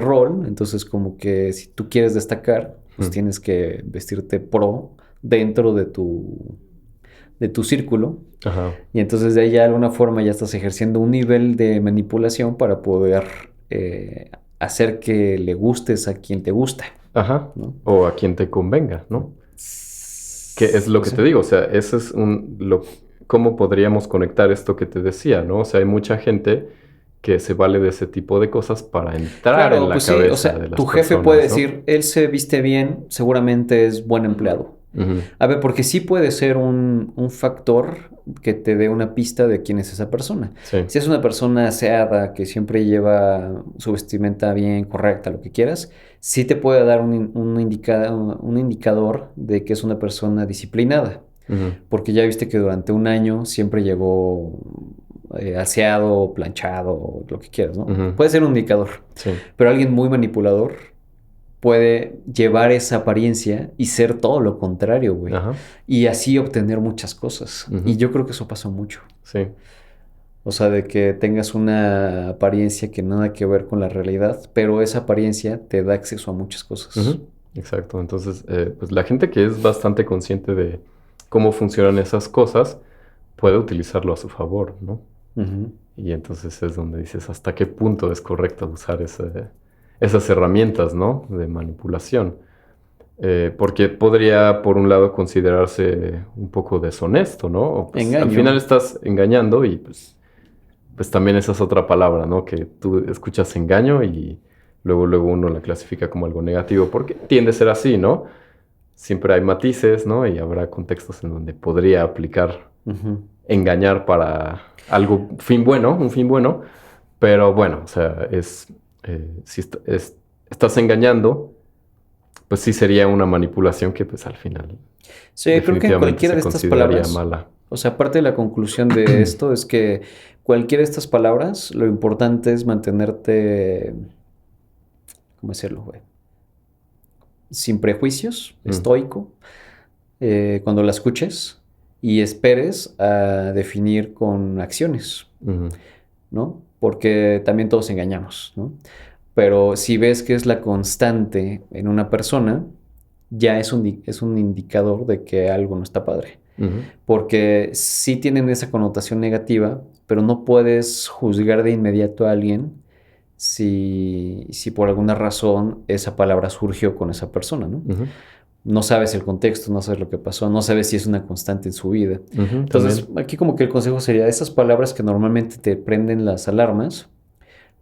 rol. Entonces, como que si tú quieres destacar, pues Mm. tienes que vestirte pro dentro de tu círculo. Ajá. Y entonces de ahí ya de alguna forma ya estás ejerciendo un nivel de manipulación para poder hacer que le gustes a quien te gusta, Ajá. ¿no? O a quien te convenga, ¿no? Que es lo Pues que sí. te digo, o sea, ese es ¿cómo podríamos conectar esto que te decía, ¿no? O sea, hay mucha gente que se vale de ese tipo de cosas para entrar en Claro, la pues sí, o cabeza sea, de las tu jefe puede personas, ¿no? decir, él se viste bien, seguramente es buen empleado. Ujú. A ver, porque sí puede ser un factor que te dé una pista de quién es esa persona. Sí. Si es una persona aseada, que siempre lleva su vestimenta bien, correcta, lo que quieras, sí te puede dar un indicador de que es una persona disciplinada. Ujú. Porque ya viste que durante un año siempre llegó aseado, planchado, lo que quieras, ¿no? Ujú. Puede ser un indicador. Sí. Pero alguien muy manipulador puede llevar esa apariencia y ser todo lo contrario, güey. Ajá. Y así obtener muchas cosas. Ujú. Y yo creo que eso pasa mucho. Sí. O sea, de que tengas una apariencia que nada que ver con la realidad, pero esa apariencia te da acceso a muchas cosas. Ujú. Exacto. Entonces, pues la gente que es bastante consciente de cómo funcionan esas cosas puede utilizarlo a su favor, ¿no? Ujú. Y entonces es donde dices hasta qué punto es correcto usar esas herramientas, ¿no? De manipulación. Porque podría, por un lado, considerarse un poco deshonesto, ¿no? O pues al final Engaño. estás engañando y pues también esa es otra palabra, ¿no? Que tú escuchas engaño y luego uno la clasifica como algo negativo, porque tiende a ser así, ¿no? Siempre hay matices, ¿no? Y habrá contextos en donde podría aplicar Ujú. engañar para algo, un fin bueno, pero bueno, o sea, si estás engañando, pues sí sería una manipulación que pues al final Sí, creo que en definitivamente cualquiera se de estas consideraría palabras, mala. o sea, parte de la conclusión de esto es que cualquiera de estas palabras, lo importante es mantenerte, ¿cómo decirlo, güey? Sin prejuicios, Mm. estoico, cuando la escuches y esperes a definir con acciones, Ujú. ¿no? Porque también todos engañamos, ¿no? Pero si ves que es la constante en una persona, ya es un indicador de que algo no está padre. Ujú. Porque sí tienen esa connotación negativa, pero no puedes juzgar de inmediato a alguien si por alguna razón esa palabra surgió con esa persona, ¿no? Ujú. No sabes el contexto, no sabes lo que pasó, no sabes si es una constante en su vida. Ujú. Entonces, También. aquí como que el consejo sería, esas palabras que normalmente te prenden las alarmas,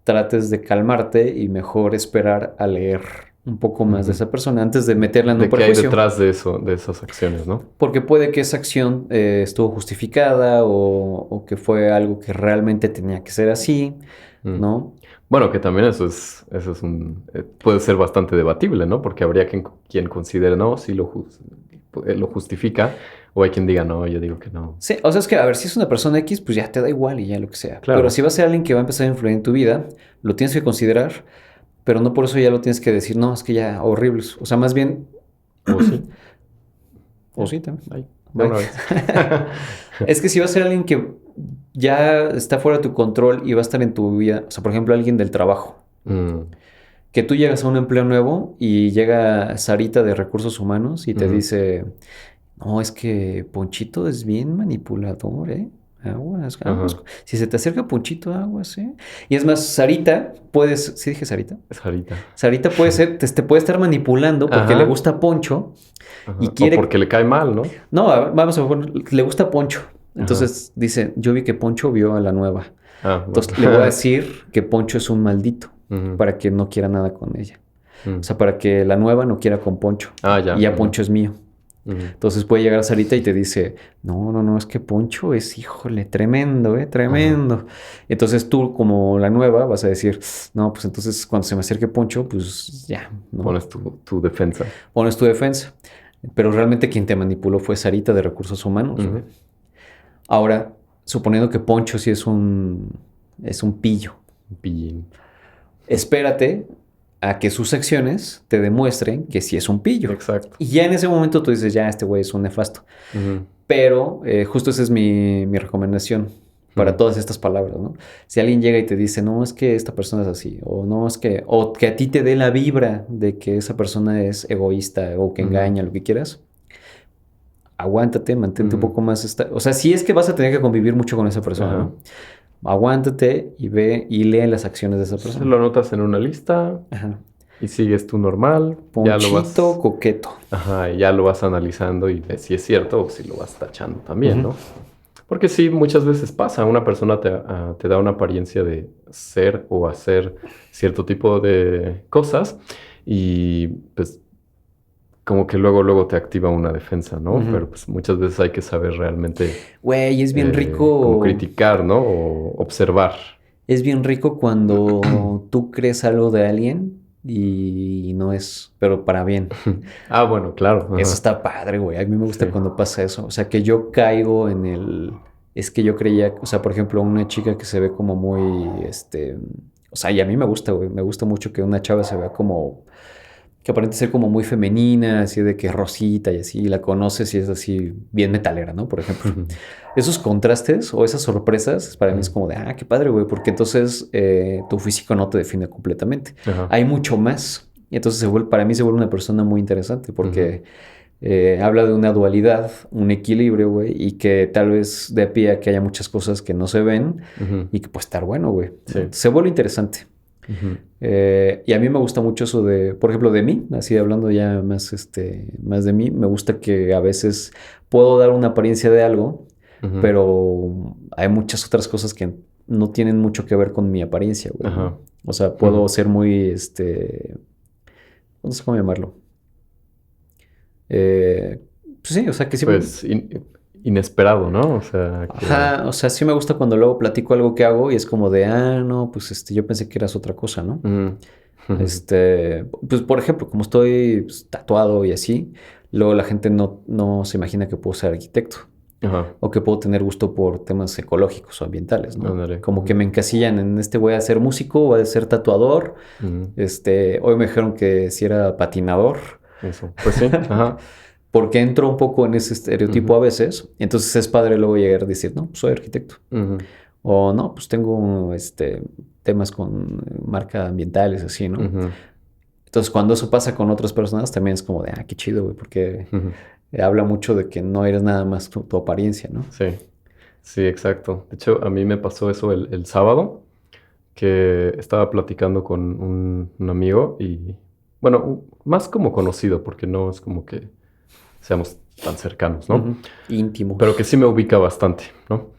trates de calmarte y mejor esperar a leer un poco más de Ujú. esa persona antes de meterla en un ¿De qué hay perjuicio. detrás de eso, de esas acciones, no? Porque puede que esa acción estuvo justificada o que fue algo que realmente tenía que ser así, Mm. ¿no? Bueno, que también puede ser bastante debatible, ¿no? Porque habría quien considere, no, sí lo justifica, o hay quien diga, no, yo digo que no. Sí, o sea, es que, a ver, si es una persona X, pues ya te da igual y ya lo que sea. Pero Claro. si va a ser alguien que va a empezar a influir en tu vida, lo tienes que considerar, pero no por eso ya lo tienes que decir, no, es que ya, horribles. O sea, más bien, O sí. o Ya, sí también. ahí, de Bye. una vez. Es que si va a ser alguien que ya está fuera de tu control y va a estar en tu vida, o sea, por ejemplo, alguien del trabajo, Mm. que tú llegas a un empleo nuevo y llega Sarita de Recursos Humanos y te Ujú. dice, no, es que Ponchito es bien manipulador, ¿eh? Aguas, aguas. Ajá. Si se te acerca Ponchito, aguas, ¿eh? Y es más, Sarita, puedes, ¿sí dije Sarita? Es Jarita. Sarita puede ser, te puede estar manipulando porque le Ajá. gusta Poncho y Ajá. O porque quiere, le cae mal, ¿no? no, vamos a poner, le gusta Poncho. Ajá. Entonces dice, yo vi que Poncho vio a la nueva. Ah, bueno. Entonces le voy a decir que Poncho es un maldito Ujú. para que no quiera nada con ella. O Mm. sea, para que la nueva no quiera con Poncho. Ah, Y ya. ya Ujú. Poncho es mío. Ujú. Entonces puede llegar Sarita y te dice, no, es que Poncho es, híjole, tremendo, Ajá. tremendo. Entonces tú, como la nueva, vas a decir, no, pues entonces cuando se me acerque Poncho, pues ya, ¿no? Pones tu defensa. Pones tu defensa. Pero realmente quien te manipuló fue Sarita de Recursos Humanos, güey. Ujú. Ahora, suponiendo que Poncho sí es un pillo, Pillín. espérate a que sus acciones te demuestren que sí es un pillo. Exacto. Y ya en ese momento tú dices, ya, este güey es un nefasto. Ujú. Pero justo esa es mi recomendación para Ujú. todas estas palabras, ¿no? Si alguien llega y te dice, no, es que esta persona es así, o no, es que, o que a ti te dé la vibra de que esa persona es egoísta o que Ujú. engaña, lo que quieras, aguántate, mantente un Ujú. poco más, o sea, si es que vas a tener que convivir mucho con esa persona, Ajá. ¿no? Aguántate y ve y lee las acciones de esa Se persona. lo anotas en una lista Ajá. y sigues tú normal. Ya lo Ponchito vas. coqueto. Ajá, y ya lo vas analizando y ves si es cierto o si lo vas tachando también, Ujú. ¿no? Porque sí, muchas veces pasa, una persona te da una apariencia de ser o hacer cierto tipo de cosas y pues como que luego te activa una defensa, ¿no? Ujú. Pero pues muchas veces hay que saber realmente Güey, como rico. criticar, ¿no? O observar. Es bien rico cuando tú crees algo de alguien y no es, pero para bien. Ah, bueno, claro. Eso Ajá. está padre, güey. A mí me gusta Sí. cuando pasa eso. O sea, que yo caigo en el... Es que yo creía, o sea, por ejemplo, una chica que se ve como muy, O sea, y a mí me gusta, güey. Me gusta mucho que una chava se vea como que aparenta ser como muy femenina, así de que es rosita y así, y la conoces y es así bien metalera, ¿no? Por ejemplo. Esos contrastes o esas sorpresas para mí es como de, ah, qué padre, güey, porque entonces tu físico no te define completamente. Ajá. Hay mucho más. Y entonces para mí se vuelve una persona muy interesante Ujú. porque habla de una dualidad, un equilibrio, güey, y que tal vez de pie a que haya muchas cosas que no se ven Ujú. y que puede estar bueno, güey, ¿no? Sí. Se vuelve interesante. Ujú. Y a mí me gusta mucho eso de, por ejemplo, de mí, así hablando ya más, más de mí, me gusta que a veces puedo dar una apariencia de algo, Ujú. pero hay muchas otras cosas que no tienen mucho que ver con mi apariencia, güey, ¿no? Ajá. O sea, puedo Ujú. ser muy, no sé cómo llamarlo. Eh, pues sí, o sea, que sí. Pues inesperado, ¿no? O sea, que... Ajá, o sea, sí me gusta cuando luego platico algo que hago y es como de, ah, no, pues yo pensé que eras otra cosa, ¿no? Ujú. Pues por ejemplo, como estoy pues, tatuado y así, luego la gente no se imagina que puedo ser arquitecto Ajá, o que puedo tener gusto por temas ecológicos o ambientales, ¿no? ándale. Como que Ujú. me encasillan en voy a ser músico, voy a ser tatuador, Ujú. hoy me dijeron que si era patinador, Eso. Pues sí, ajá. porque entro un poco en ese estereotipo Ujú. a veces, entonces es padre luego llegar a decir, no, pues soy arquitecto. Ujú. O no, pues tengo temas con marca ambientales, así, ¿no? Ujú. Entonces, cuando eso pasa con otras personas, también es como de, ah, qué chido, güey, porque Ujú. habla mucho de que no eres nada más tu apariencia, ¿no? Sí, sí, exacto. De hecho, a mí me pasó eso el sábado, que estaba platicando con un amigo y, bueno, más como conocido, porque no es como que seamos tan cercanos, ¿no? Ujú. Pero que Íntimos. sí me ubica bastante, ¿no?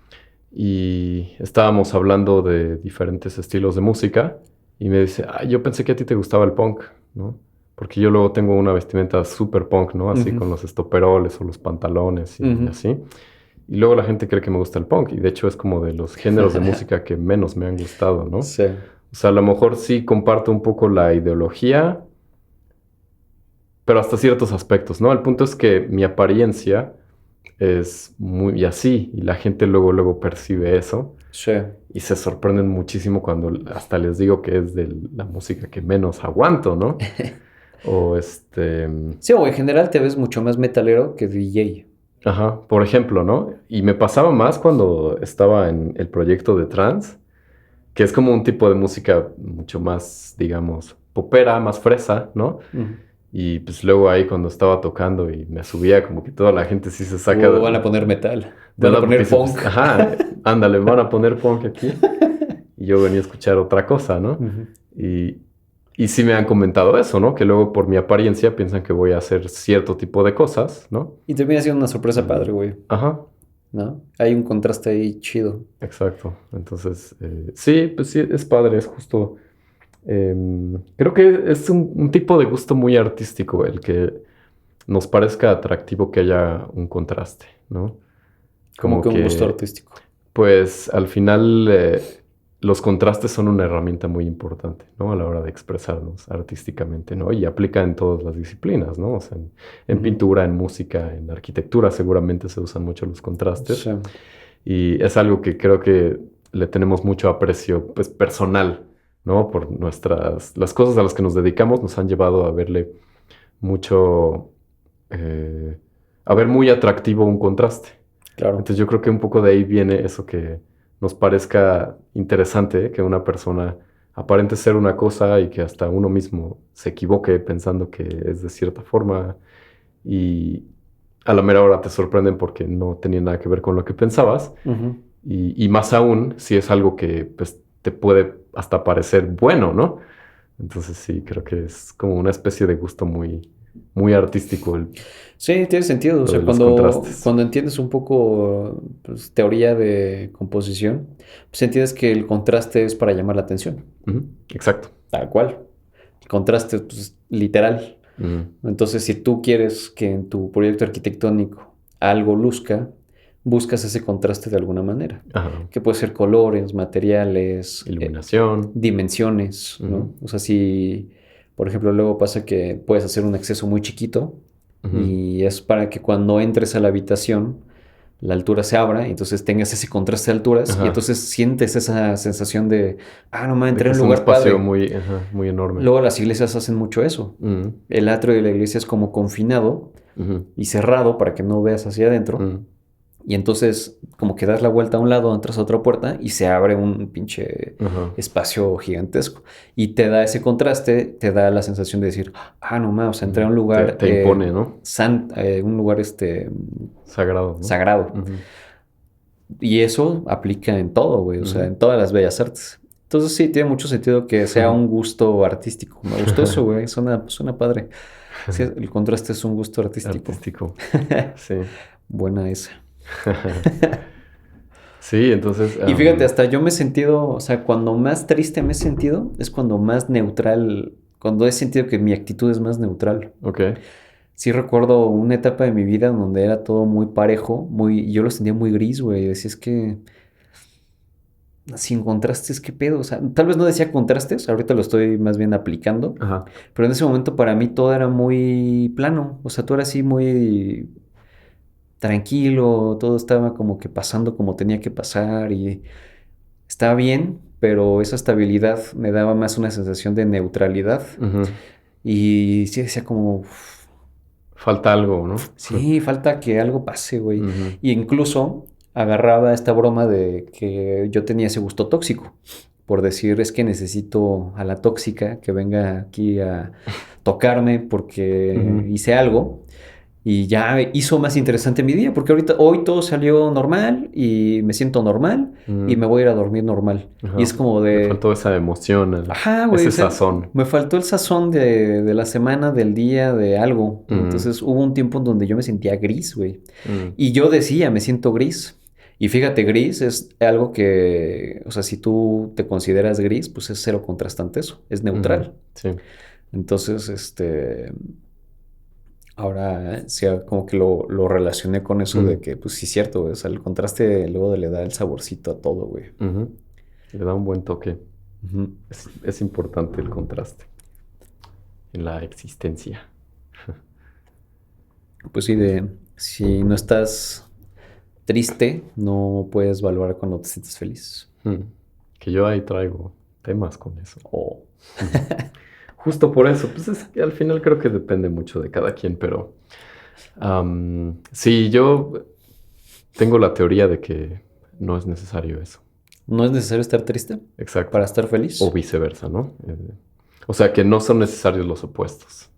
Y estábamos hablando de diferentes estilos de música y me dice, ay, yo pensé que a ti te gustaba el punk, ¿no? Porque yo luego tengo una vestimenta súper punk, ¿no? Así Ujú. con los estoperoles o los pantalones y Ujú. así. Y luego la gente cree que me gusta el punk y de hecho es como de los géneros de música que menos me han gustado, ¿no? Sí. O sea, a lo mejor sí comparto un poco la ideología, pero hasta ciertos aspectos, ¿no? El punto es que mi apariencia es muy así y la gente luego percibe eso Sí. y se sorprenden muchísimo cuando hasta les digo que es de la música que menos aguanto, ¿no? O Sí, o en general te ves mucho más metalero que DJ. ajá, por ejemplo, ¿no? Y me pasaba más cuando estaba en el proyecto de trance, que es como un tipo de música mucho más, digamos, popera, más fresa, ¿no? Ujú. Y pues luego ahí cuando estaba tocando y me subía, como que toda la gente sí se saca O van a poner metal. de Van a onda porque poner dice, punk. pues, ajá, ándale, van a poner punk aquí. Y yo venía a escuchar otra cosa, ¿no? Ujú. Y, y sí me han comentado eso, ¿no? Que luego por mi apariencia piensan que voy a hacer cierto tipo de cosas, ¿no? Y termina siendo una sorpresa padre, Y, güey, ajá, ¿no? Hay un contraste ahí chido. exacto. Entonces, sí, pues sí, es padre, es justo. Creo que es un tipo de gusto muy artístico el que nos parezca atractivo que haya un contraste, ¿no? Como que un gusto artístico. Pues al final los contrastes son una herramienta muy importante, ¿no? A la hora de expresarnos artísticamente, ¿no? Y aplica en todas las disciplinas, ¿no? O sea, en pintura, en música, en arquitectura seguramente se usan mucho los contrastes. Sí. Y es algo que creo que le tenemos mucho aprecio, pues, personal, ¿no? Por las cosas a las que nos dedicamos nos han llevado a verle mucho, a ver muy atractivo un contraste. Claro. Entonces yo creo que un poco de ahí viene eso que nos parezca interesante, que una persona aparente ser una cosa y que hasta uno mismo se equivoque pensando que es de cierta forma y a la mera hora te sorprenden porque no tenía nada que ver con lo que pensabas. Y más aún si es algo que pues, te puede hasta parecer bueno, ¿no? Entonces sí, creo que es como una especie de gusto muy, muy artístico Sí, tiene sentido. O lo sea, de los contrastes. cuando entiendes un poco pues, teoría de composición, pues entiendes que el contraste es para llamar la atención. Ujú, exacto. Tal cual. El contraste, pues, literal. Ujú, Entonces, si tú quieres que en tu proyecto arquitectónico algo luzca, buscas ese contraste de alguna manera. ajá. Que puede ser colores, materiales, Iluminación. dimensiones, ¿no? Ujú, O sea, si, por ejemplo, luego pasa que puedes hacer un acceso muy chiquito ujú. y es para que cuando entres a la habitación la altura se abra y entonces tengas ese contraste de alturas y Ajá. entonces sientes esa sensación de, no me De entré que en es un un lugar espacio padre. muy, ajá, muy enorme. Luego las iglesias hacen mucho eso. Ujú, El atrio de la iglesia es como confinado ujú, y cerrado para que no veas hacia adentro. ujú. Y entonces como que das la vuelta a un lado, entras a otra puerta y se abre un pinche Ajá. espacio gigantesco. Y te da ese contraste, te da la sensación de decir, no mames, o sea, entré a un Te, lugar, te impone, ¿no? un lugar Sagrado, ¿no? sagrado. Ujú, Y eso aplica en todo, güey, o sea, ujú. en todas las bellas artes. Entonces sí, tiene mucho sentido que sea un gusto artístico. Me gustó eso, güey, suena padre. Sí, el contraste es un gusto artístico. Artístico, sí. Buena esa. Sí, entonces, Y fíjate, hasta yo me he sentido, o sea, cuando más triste me he sentido, es cuando más neutral, cuando he sentido que mi actitud es más neutral. ok. Sí recuerdo una etapa de mi vida donde era todo muy parejo, yo lo sentía muy gris, güey. Decía, es que sin contrastes, ¿qué pedo? O sea, tal vez no decía contrastes, ahorita lo estoy más bien aplicando, Ajá. pero en ese momento para mí todo era muy plano, o sea, todo era así muy tranquilo, todo estaba como que pasando como tenía que pasar y estaba bien, pero esa estabilidad me daba más una sensación de neutralidad Ujú. y sí decía como, "Uf, Falta algo, ¿no? sí, falta que algo pase, güey". Ujú, Y incluso agarraba esta broma de que yo tenía ese gusto tóxico, por decir, es que necesito a la tóxica que venga aquí a tocarme porque ujú, hice algo. Y ya hizo más interesante mi día, porque hoy todo salió normal y me siento normal y ujú. me voy a ir a dormir normal. Y Ajá. es como Le de, faltó esa emoción, ajá, güey, o ese sea, sazón. me faltó el sazón de la semana, del día, de algo. Ujú, Entonces hubo un tiempo en donde yo me sentía gris, güey. ujú, Y yo decía, me siento gris. Y fíjate, gris es algo que, o sea, si tú te consideras gris, pues es cero contrastante eso, es ujú. neutral. Sí. Entonces, ahora sí, como que lo relacioné con eso de Ujú, que, pues sí, cierto, güey. O sea, el contraste luego le da el saborcito a todo, güey. ujú. Le da un buen toque. Ujú. Es importante el contraste en la existencia. Pues sí, si no estás triste, no puedes valorar cuando te sientes feliz. Mm. Que yo ahí traigo temas con eso. O, Ujú. Justo por eso, pues es que al final creo que depende mucho de cada quien, pero sí, yo tengo la teoría de que no es necesario eso. no es necesario estar triste para Exacto. estar O feliz. viceversa, ¿no? O sea, que no son necesarios los opuestos.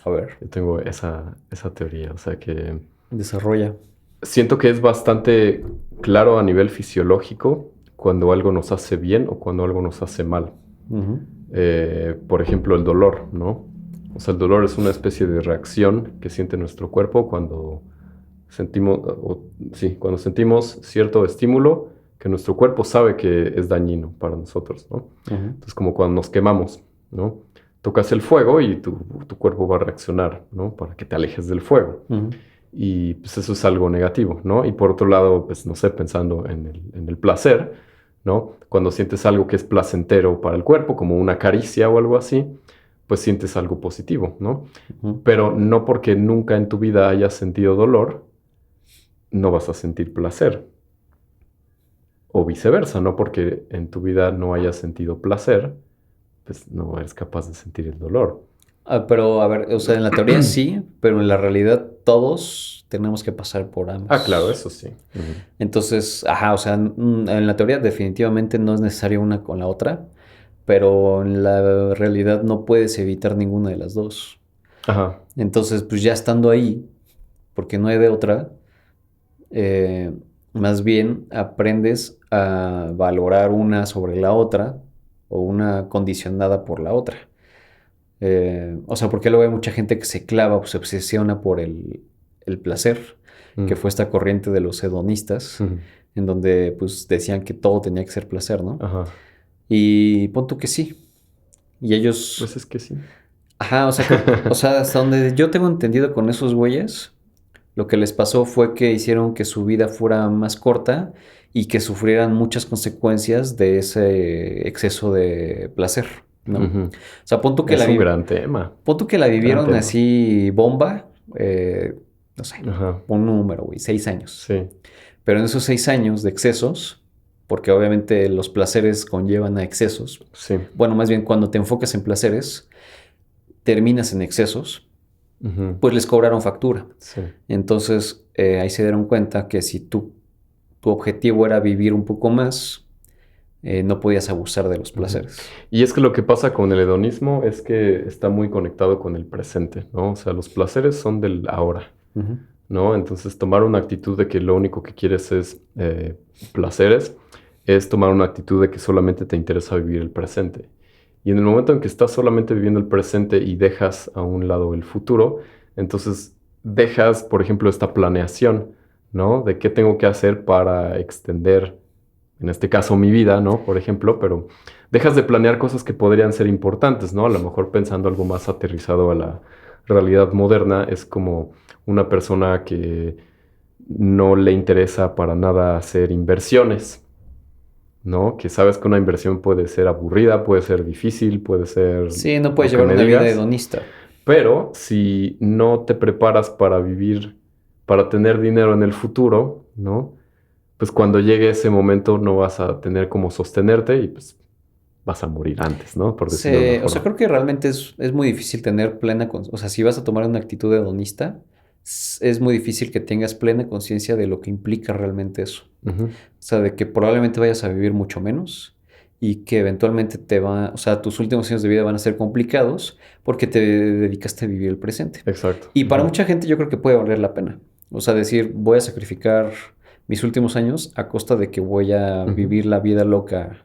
A ver, Yo tengo esa teoría. O sea, que desarrolla. siento que es bastante claro a nivel fisiológico cuando algo nos hace bien o cuando algo nos hace mal. Ujú. Por ejemplo, el dolor, ¿no? O sea, el dolor es una especie de reacción que siente nuestro cuerpo cuando cuando sentimos cierto estímulo que nuestro cuerpo sabe que es dañino para nosotros, ¿no? Ujú. Entonces, como cuando nos quemamos, ¿no? tocas el fuego y tu cuerpo va a reaccionar, ¿no? Para que te alejes del fuego. Ujú. Y pues eso es algo negativo, ¿no? Y por otro lado, pues no sé, pensando en el placer, ¿no? Cuando sientes algo que es placentero para el cuerpo, como una caricia o algo así, pues sientes algo positivo, ¿no? Ujú. Pero no porque nunca en tu vida hayas sentido dolor, no vas a sentir placer. O viceversa, no porque en tu vida no hayas sentido placer, pues no eres capaz de sentir el dolor. Pero a ver, o sea, en la teoría sí, pero en la realidad todos tenemos que pasar por Ah, claro, ambos. eso sí. Ujú. Entonces, ajá, o sea, en la teoría definitivamente no es necesario una con la otra, pero en la realidad no puedes evitar ninguna de las dos. Ajá. Entonces, pues ya estando ahí, porque no hay de otra, eh, más bien aprendes a valorar una sobre la otra o una condicionada por la otra. O sea, porque luego hay mucha gente que se clava o se obsesiona por el placer, que Mm. fue esta corriente de los hedonistas, Ujú. en donde pues decían que todo tenía que ser placer, ¿no? Ajá. Y pon tú que sí. Y Pues ellos, es que sí. ajá, o sea, o sea, hasta donde yo tengo entendido con esos güeyes, lo que les pasó fue que hicieron que su vida fuera más corta y que sufrieran muchas consecuencias de ese exceso de placer, ¿no? Ujú. O sea, Es un gran tema. pon tú que la Gran vivieron tema. así bomba, no sé, Ajá. un número, güey, 6 años. Sí. Pero en esos 6 años de excesos, porque obviamente los placeres conllevan a excesos, Sí. bueno, más bien cuando te enfocas en placeres, terminas en excesos, Ujú. pues les cobraron factura. Sí. Entonces ahí se dieron cuenta que si tu objetivo era vivir un poco más, no podías abusar de los Ujú. placeres. Y es que lo que pasa con el hedonismo es que está muy conectado con el presente, ¿no? O sea, los placeres son del ahora, Ujú. ¿no? Entonces, tomar una actitud de que lo único que quieres es placeres, es tomar una actitud de que solamente te interesa vivir el presente. Y en el momento en que estás solamente viviendo el presente y dejas a un lado el futuro, entonces dejas, por ejemplo, esta planeación, ¿no? De qué tengo que hacer para extender, en este caso, mi vida, ¿no? Por ejemplo, pero dejas de planear cosas que podrían ser importantes, ¿no? A lo mejor pensando algo más aterrizado a la realidad moderna, es como una persona que no le interesa para nada hacer inversiones, ¿no? Que sabes que una inversión puede ser aburrida, puede ser difícil, puede ser Sí, no puedes lo que llevar me una vida digas, hedonista. pero si no te preparas para vivir, para tener dinero en el futuro, ¿no? Pues cuando llegue ese momento no vas a tener cómo sostenerte y pues vas a morir antes, ¿no? Por decirlo de una O sea, forma. creo que realmente es muy difícil tener o sea, si vas a tomar una actitud hedonista, es muy difícil que tengas plena conciencia de lo que implica realmente eso. Ujú. O sea, de que probablemente vayas a vivir mucho menos y que eventualmente o sea, tus últimos años de vida van a ser complicados porque te dedicaste a vivir el presente. Exacto. Y para Ujú. mucha gente yo creo que puede valer la pena. O sea, decir, voy a sacrificar mis últimos años a costa de que voy a Ujú. vivir la vida loca.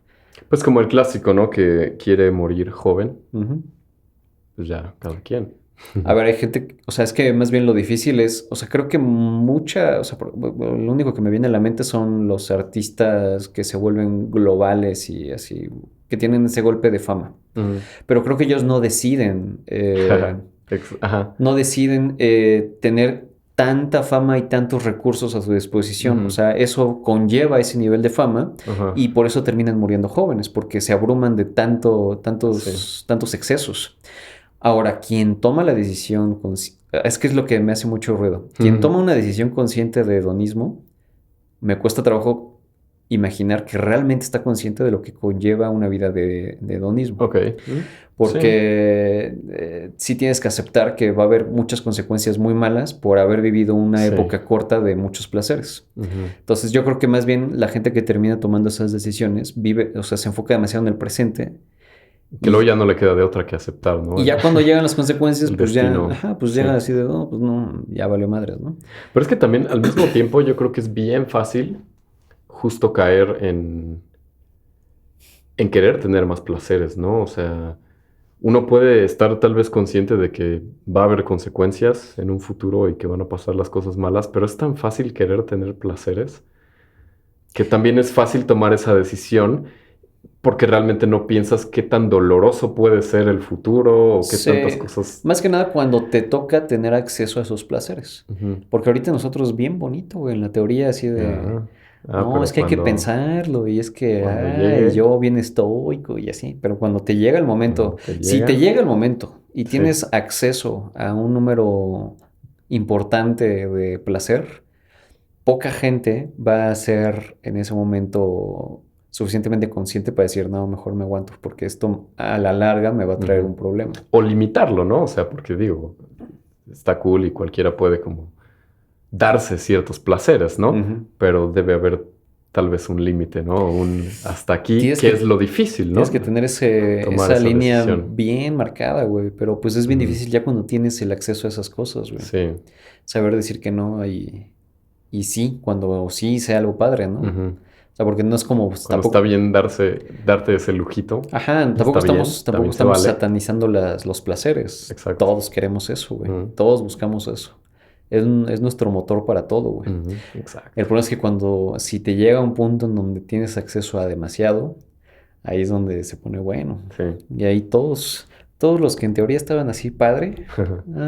Pues como el clásico, ¿no? Que quiere morir joven, Ujú. pues ya, cada quien. A ver, hay gente, o sea, es que más bien lo difícil es, o sea, creo que o sea, bueno, lo único que me viene a la mente son los artistas que se vuelven globales y así, que tienen ese golpe de fama. Ujú. Pero creo que ellos Ajá. no deciden tener tanta fama y tantos recursos a su disposición. O Ujú. sea, eso conlleva ese nivel de fama Ajá. y por eso terminan muriendo jóvenes, porque se abruman de Sí. tantos excesos. Ahora, quien toma la decisión, es que es lo que me hace mucho ruido. Quien Ujú. toma una decisión consciente de hedonismo, me cuesta trabajo imaginar que realmente está consciente de lo que conlleva una vida de hedonismo. Ok. Sí. Porque sí tienes que aceptar que va a haber muchas consecuencias muy malas por haber vivido una Sí. época corta de muchos placeres. Ujú. Entonces yo creo que más bien la gente que termina tomando esas decisiones vive, o sea, se enfoca demasiado en el presente Que luego y, ya no le queda de otra que aceptar, ¿no? y ya cuando llegan las consecuencias, El pues ya, destino. ajá, pues Sí. llegan así de, no, pues no, ya valió madres, ¿no? Pero es que también al mismo tiempo yo creo que es bien fácil justo caer en querer tener más placeres, ¿no? O sea, uno puede estar tal vez consciente de que va a haber consecuencias en un futuro y que van a pasar las cosas malas, pero es tan fácil querer tener placeres que también es fácil tomar esa decisión, porque realmente no piensas qué tan doloroso puede ser el futuro o qué tantas Sí, cosas. más que nada cuando te toca tener acceso a esos placeres. Ujú. Porque ahorita nosotros bien bonito, güey, en la teoría así de, Ah, no, es pero que hay que pensarlo y es que, cuando ay, llegue, yo bien estoico y así. Pero cuando te llega el momento, cuando te si te llega, llega el momento y sí. tienes acceso a un número importante de placer, poca gente va a ser en ese momento suficientemente consciente para decir, no, mejor me aguanto, porque esto a la larga me va a traer Ujú. un problema. O limitarlo, ¿no? O sea, porque digo, está cool y cualquiera puede como darse ciertos placeres, ¿no? Ujú. Pero debe haber tal vez un límite, ¿no? Un hasta aquí, Tienes que es que, lo difícil, tienes ¿no? que tener Tomar esa esa línea decisión. bien marcada, güey, pero pues es bien Ujú. difícil ya cuando tienes el acceso a esas cosas, güey. Sí. Saber decir que no y sí, cuando sí sea algo padre, ¿no? Ujú. O sea, porque no es como, pues, Cuando está tampoco, bien darte ese lujito, ajá, está bien, tampoco también se estamos vale. satanizando los placeres. Exacto. Todos queremos eso, güey. Ujú. Todos buscamos eso. Es nuestro motor para todo, güey. Ujú. El Exacto. problema es que si te llega un punto en donde tienes acceso a demasiado, ahí es donde se pone bueno. Sí. Y ahí todos los que en teoría estaban así padre,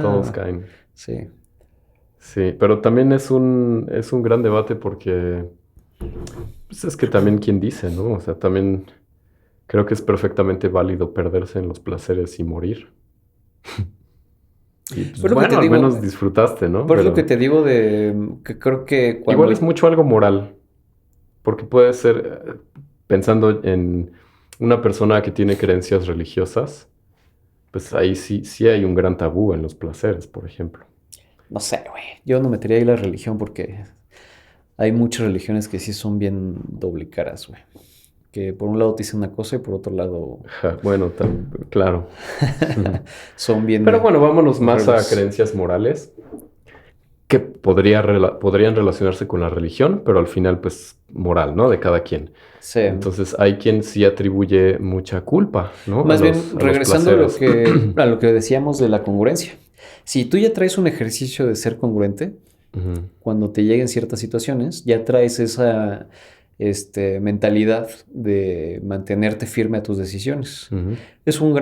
Todos ah, caen. sí. Sí, pero también es un gran debate porque pues es que también quién dice, ¿no? O sea, también creo que es perfectamente válido perderse en los placeres y morir. Y pues Pero lo que bueno, te al digo, menos disfrutaste, ¿no? por lo que Pero te digo que creo que igual cuando... es mucho algo moral, porque puede ser, pensando en una persona que tiene creencias religiosas, pues ahí sí hay un gran tabú en los placeres, por ejemplo. No sé, güey. Yo no metería ahí la religión porque hay muchas religiones que sí son bien doble caras, güey. Que por un lado te dicen una cosa y por otro lado Ja, bueno, claro. son Pero bien bueno, vámonos más a horribles. creencias morales que podrían relacionarse con la religión, pero al final, pues, moral, ¿no? De cada quien. Sí. Entonces, hay quien sí atribuye mucha culpa, ¿no? Más bien, A los regresando placeres. a lo que decíamos de la congruencia. Si tú ya traes un ejercicio de ser congruente, Ujú, cuando te lleguen ciertas situaciones, ya traes esa mentalidad de mantenerte firme a tus decisiones. ujú, Es una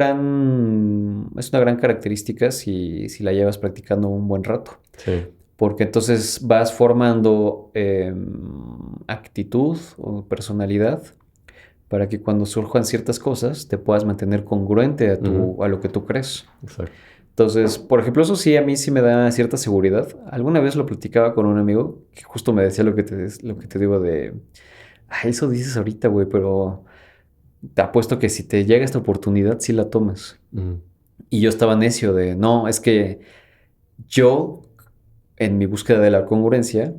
gran característica si la llevas practicando un buen rato, sí, porque entonces vas formando actitud o personalidad para que cuando surjan ciertas cosas te puedas mantener congruente ujú, a lo que tú crees. exacto. Entonces, por ejemplo, eso sí a mí sí me da cierta seguridad. Alguna vez lo platicaba con un amigo que justo me decía lo que te digo de, "Ay, eso dices ahorita, güey, pero te apuesto que si te llega esta oportunidad, sí la tomas." Ujú, Y yo estaba necio de, no, es que yo, en mi búsqueda de la congruencia,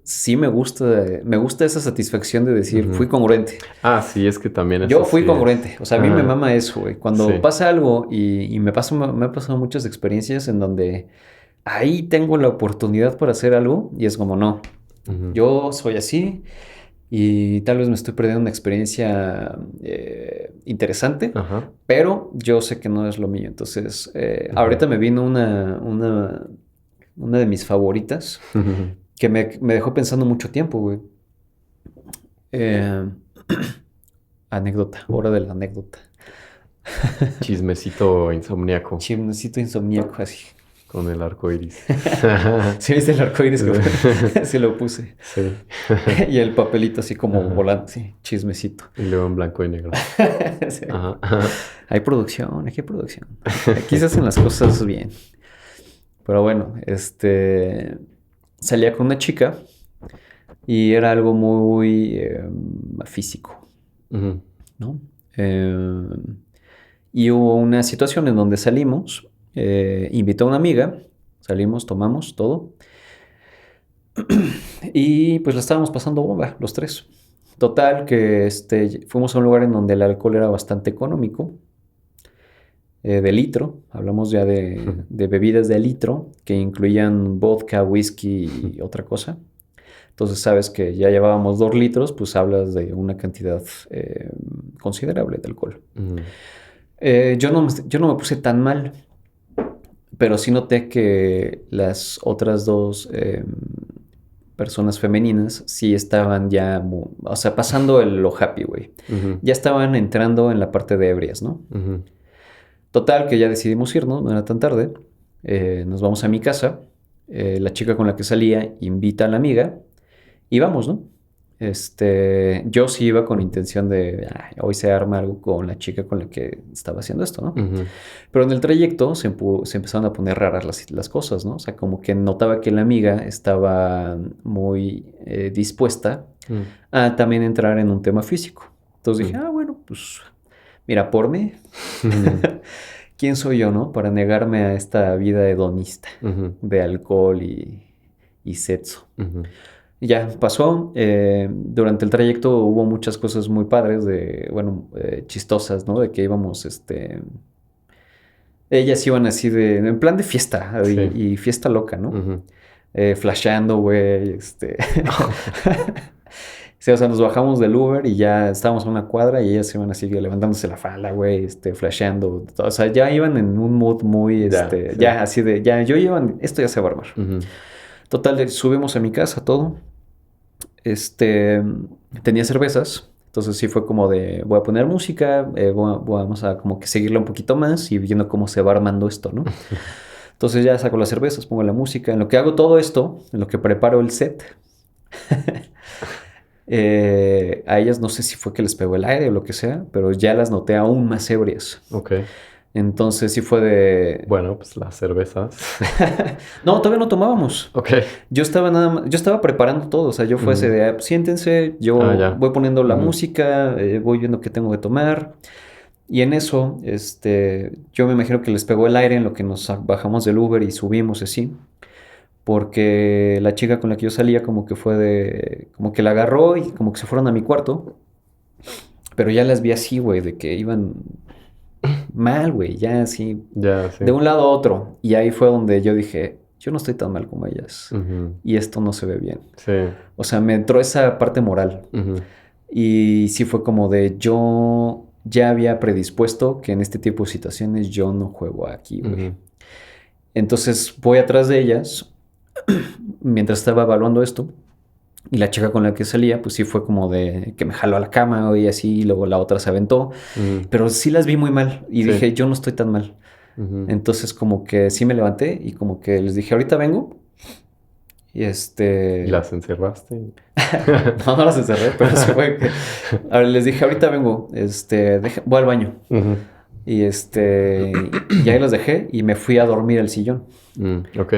sí me gusta esa satisfacción de decir, fui ujú. congruente. Ah, sí, es que también eso Yo fui sí es. congruente. O sea, a mí me Ajá, mama eso, güey. Cuando sí. pasa algo y me ha pasado muchas experiencias en donde ahí tengo la oportunidad para hacer algo y es como, no, Ujú, yo soy así y tal vez me estoy perdiendo una experiencia interesante, ajá, pero yo sé que no es lo mío. Entonces, ujú, ahorita me vino una de mis favoritas que me dejó pensando mucho tiempo, güey. Eh, anécdota, hora de la anécdota. Chismecito insomniaco Chismecito insomníaco, así. con el arco iris. ¿Sí viste el arco iris? Se lo puse. Sí. Y el papelito así como Ajá. volando, sí, chismecito. Y luego en blanco y negro. Sí. Ajá. Ajá. Hay producción, aquí hay producción. Aquí se hacen las cosas bien. Pero bueno, salía con una chica y era algo muy físico, Ujú, ¿no? Y hubo una situación en donde salimos, invitó a una amiga, salimos, tomamos todo. Y pues la estábamos pasando bomba, los tres. Total, que fuimos a un lugar en donde el alcohol era bastante económico, de litro. Hablamos ya ujú, de bebidas de litro que incluían vodka, whisky y otra cosa. Entonces sabes que ya llevábamos 2 litros, pues hablas de una cantidad considerable de alcohol. ujú, Yo no me puse tan mal, pero sí noté que las otras dos personas femeninas sí estaban ya, o sea, pasando lo happy, güey. Ujú, Ya estaban entrando en la parte de ebrias, ¿no? ujú, Total, que ya decidimos irnos, no era tan tarde. Nos vamos a mi casa. La chica con la que salía invita a la amiga y vamos, ¿no? Yo sí iba con intención de, "Ay, hoy se arma algo con la chica con la que estaba haciendo esto, ¿no?" ujú, Pero en el trayecto se empezaron a poner raras las cosas, ¿no? O sea, como que notaba que la amiga estaba muy dispuesta mm, a también entrar en un tema físico. Entonces dije, mm, bueno, pues mira, por mí, ujú, ¿quién soy yo, no? Para negarme a esta vida hedonista ujú, de alcohol y sexo. ujú. Y ya pasó. Durante el trayecto hubo muchas cosas muy padres, bueno, chistosas, ¿no? De que íbamos, ellas iban así en plan de fiesta Sí. y fiesta loca, ¿no? Ujú. Flasheando, güey, Sí, o sea, nos bajamos del Uber y ya estábamos a una cuadra y ellas iban así levantándose la falda, güey, flasheando. O sea, ya iban en un mood muy, Ya, sí. ya así de, ya, yo iban, esto ya se va a armar. Ujú, Total, subimos a mi casa todo. Este, tenía cervezas. Entonces sí fue como de, voy a poner música, vamos a como que seguirla un poquito más y viendo cómo se va armando esto, ¿no? Entonces ya saco las cervezas, pongo la música. En lo que hago todo esto, en lo que preparo el set, a ellas no sé si fue que les pegó el aire o lo que sea, pero ya las noté aún más ebrias. ok. Entonces sí fue de... Bueno, pues las cervezas. No, todavía no tomábamos. Ok. Yo estaba preparando todo, o sea, yo fue ese Ujú. de, "Ah, pues, siéntense, yo Ah, ya. voy poniendo la Ujú, música, voy viendo qué tengo que tomar." Y en eso, yo me imagino que les pegó el aire en lo que nos bajamos del Uber y subimos así, porque la chica con la que yo salía como que fue como que la agarró y como que se fueron a mi cuarto, pero ya las vi así, güey, de que iban mal, güey, ya así, ya, de sí. un lado a otro. Y ahí fue donde yo dije, yo no estoy tan mal como ellas Ujú, y esto no se ve bien. sí. O sea, me entró esa parte moral. Ujú, Y sí fue como de yo ya había predispuesto que en este tipo de situaciones yo no juego aquí, güey. ujú, Entonces voy atrás de ellas mientras estaba evaluando esto. Y la chica con la que salía, pues sí fue como de que me jaló a la cama y así, y luego la otra se aventó. ujú, Pero sí las vi muy mal y sí. dije, yo no estoy tan mal. Ujú. Entonces como que sí me levanté y como que les dije, ahorita vengo. Y Y las encerraste. no, no las encerré, pero se fue que... A ver, les dije, ahorita vengo, voy al baño. Ujú. Y ahí los dejé y me fui a dormir al sillón. Ok.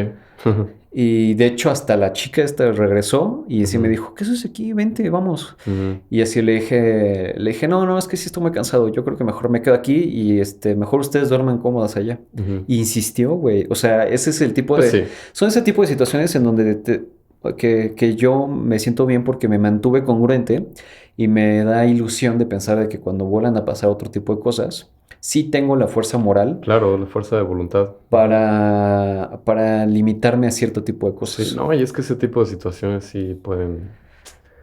Y de hecho hasta la chica esta regresó y así me Ujú, dijo, ¿qué haces aquí? Vente, vamos. ujú, Y así le dije, no, no, es que sí estoy muy cansado. Yo creo que mejor me quedo aquí y mejor ustedes duerman cómodas allá. ujú. Y insistió, güey. O sea, ese es el tipo Pues de... sí. Son ese tipo de situaciones en donde que yo me siento bien porque me mantuve congruente y me da ilusión de pensar de que cuando vuelvan a pasar otro tipo de cosas, sí tengo la fuerza moral Claro, la fuerza de voluntad. Ujú. para limitarme a cierto tipo de Sí, cosas. no, y es que ese tipo de situaciones sí pueden,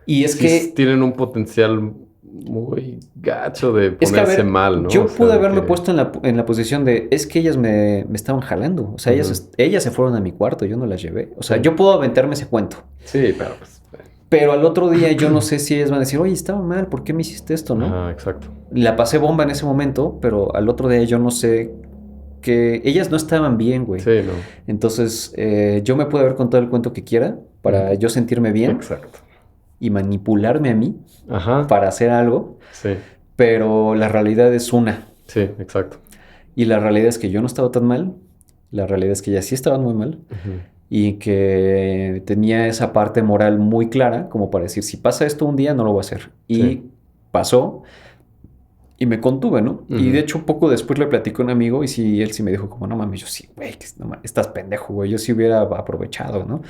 Y es sí que, tienen un potencial muy gacho de es que, a ponerse ver, mal, ¿no? O yo sea, pude de haberme que, puesto en la posición de, es que ellas me estaban jalando. O sea, ujú, ellas se fueron a mi cuarto, yo no las llevé. O sea, sí, yo puedo aventarme ese cuento. sí, pero pues, Pero al otro día yo no sé si ellas van a decir, oye, estaba mal, ¿por qué me hiciste esto, no? ajá, exacto. La pasé bomba en ese momento, pero al otro día yo no sé que ellas no estaban bien, güey. Sí, no. Entonces, yo me puedo haber contado el cuento que quiera para Ujú, yo sentirme bien exacto. y manipularme a mí Ajá, para hacer algo, sí, pero la realidad es una. sí, exacto. Y la realidad es que yo no estaba tan mal, la realidad es que ellas sí estaban muy mal Ujú, y que tenía esa parte moral muy clara como para decir, si pasa esto un día, no lo voy a hacer. sí, Y pasó. Y me contuve, ¿no? Y de ujú, hecho, poco después le platicé a un amigo y sí, él sí me dijo como, no mames, yo sí, güey, estás pendejo, güey, yo sí hubiera aprovechado, ¿no?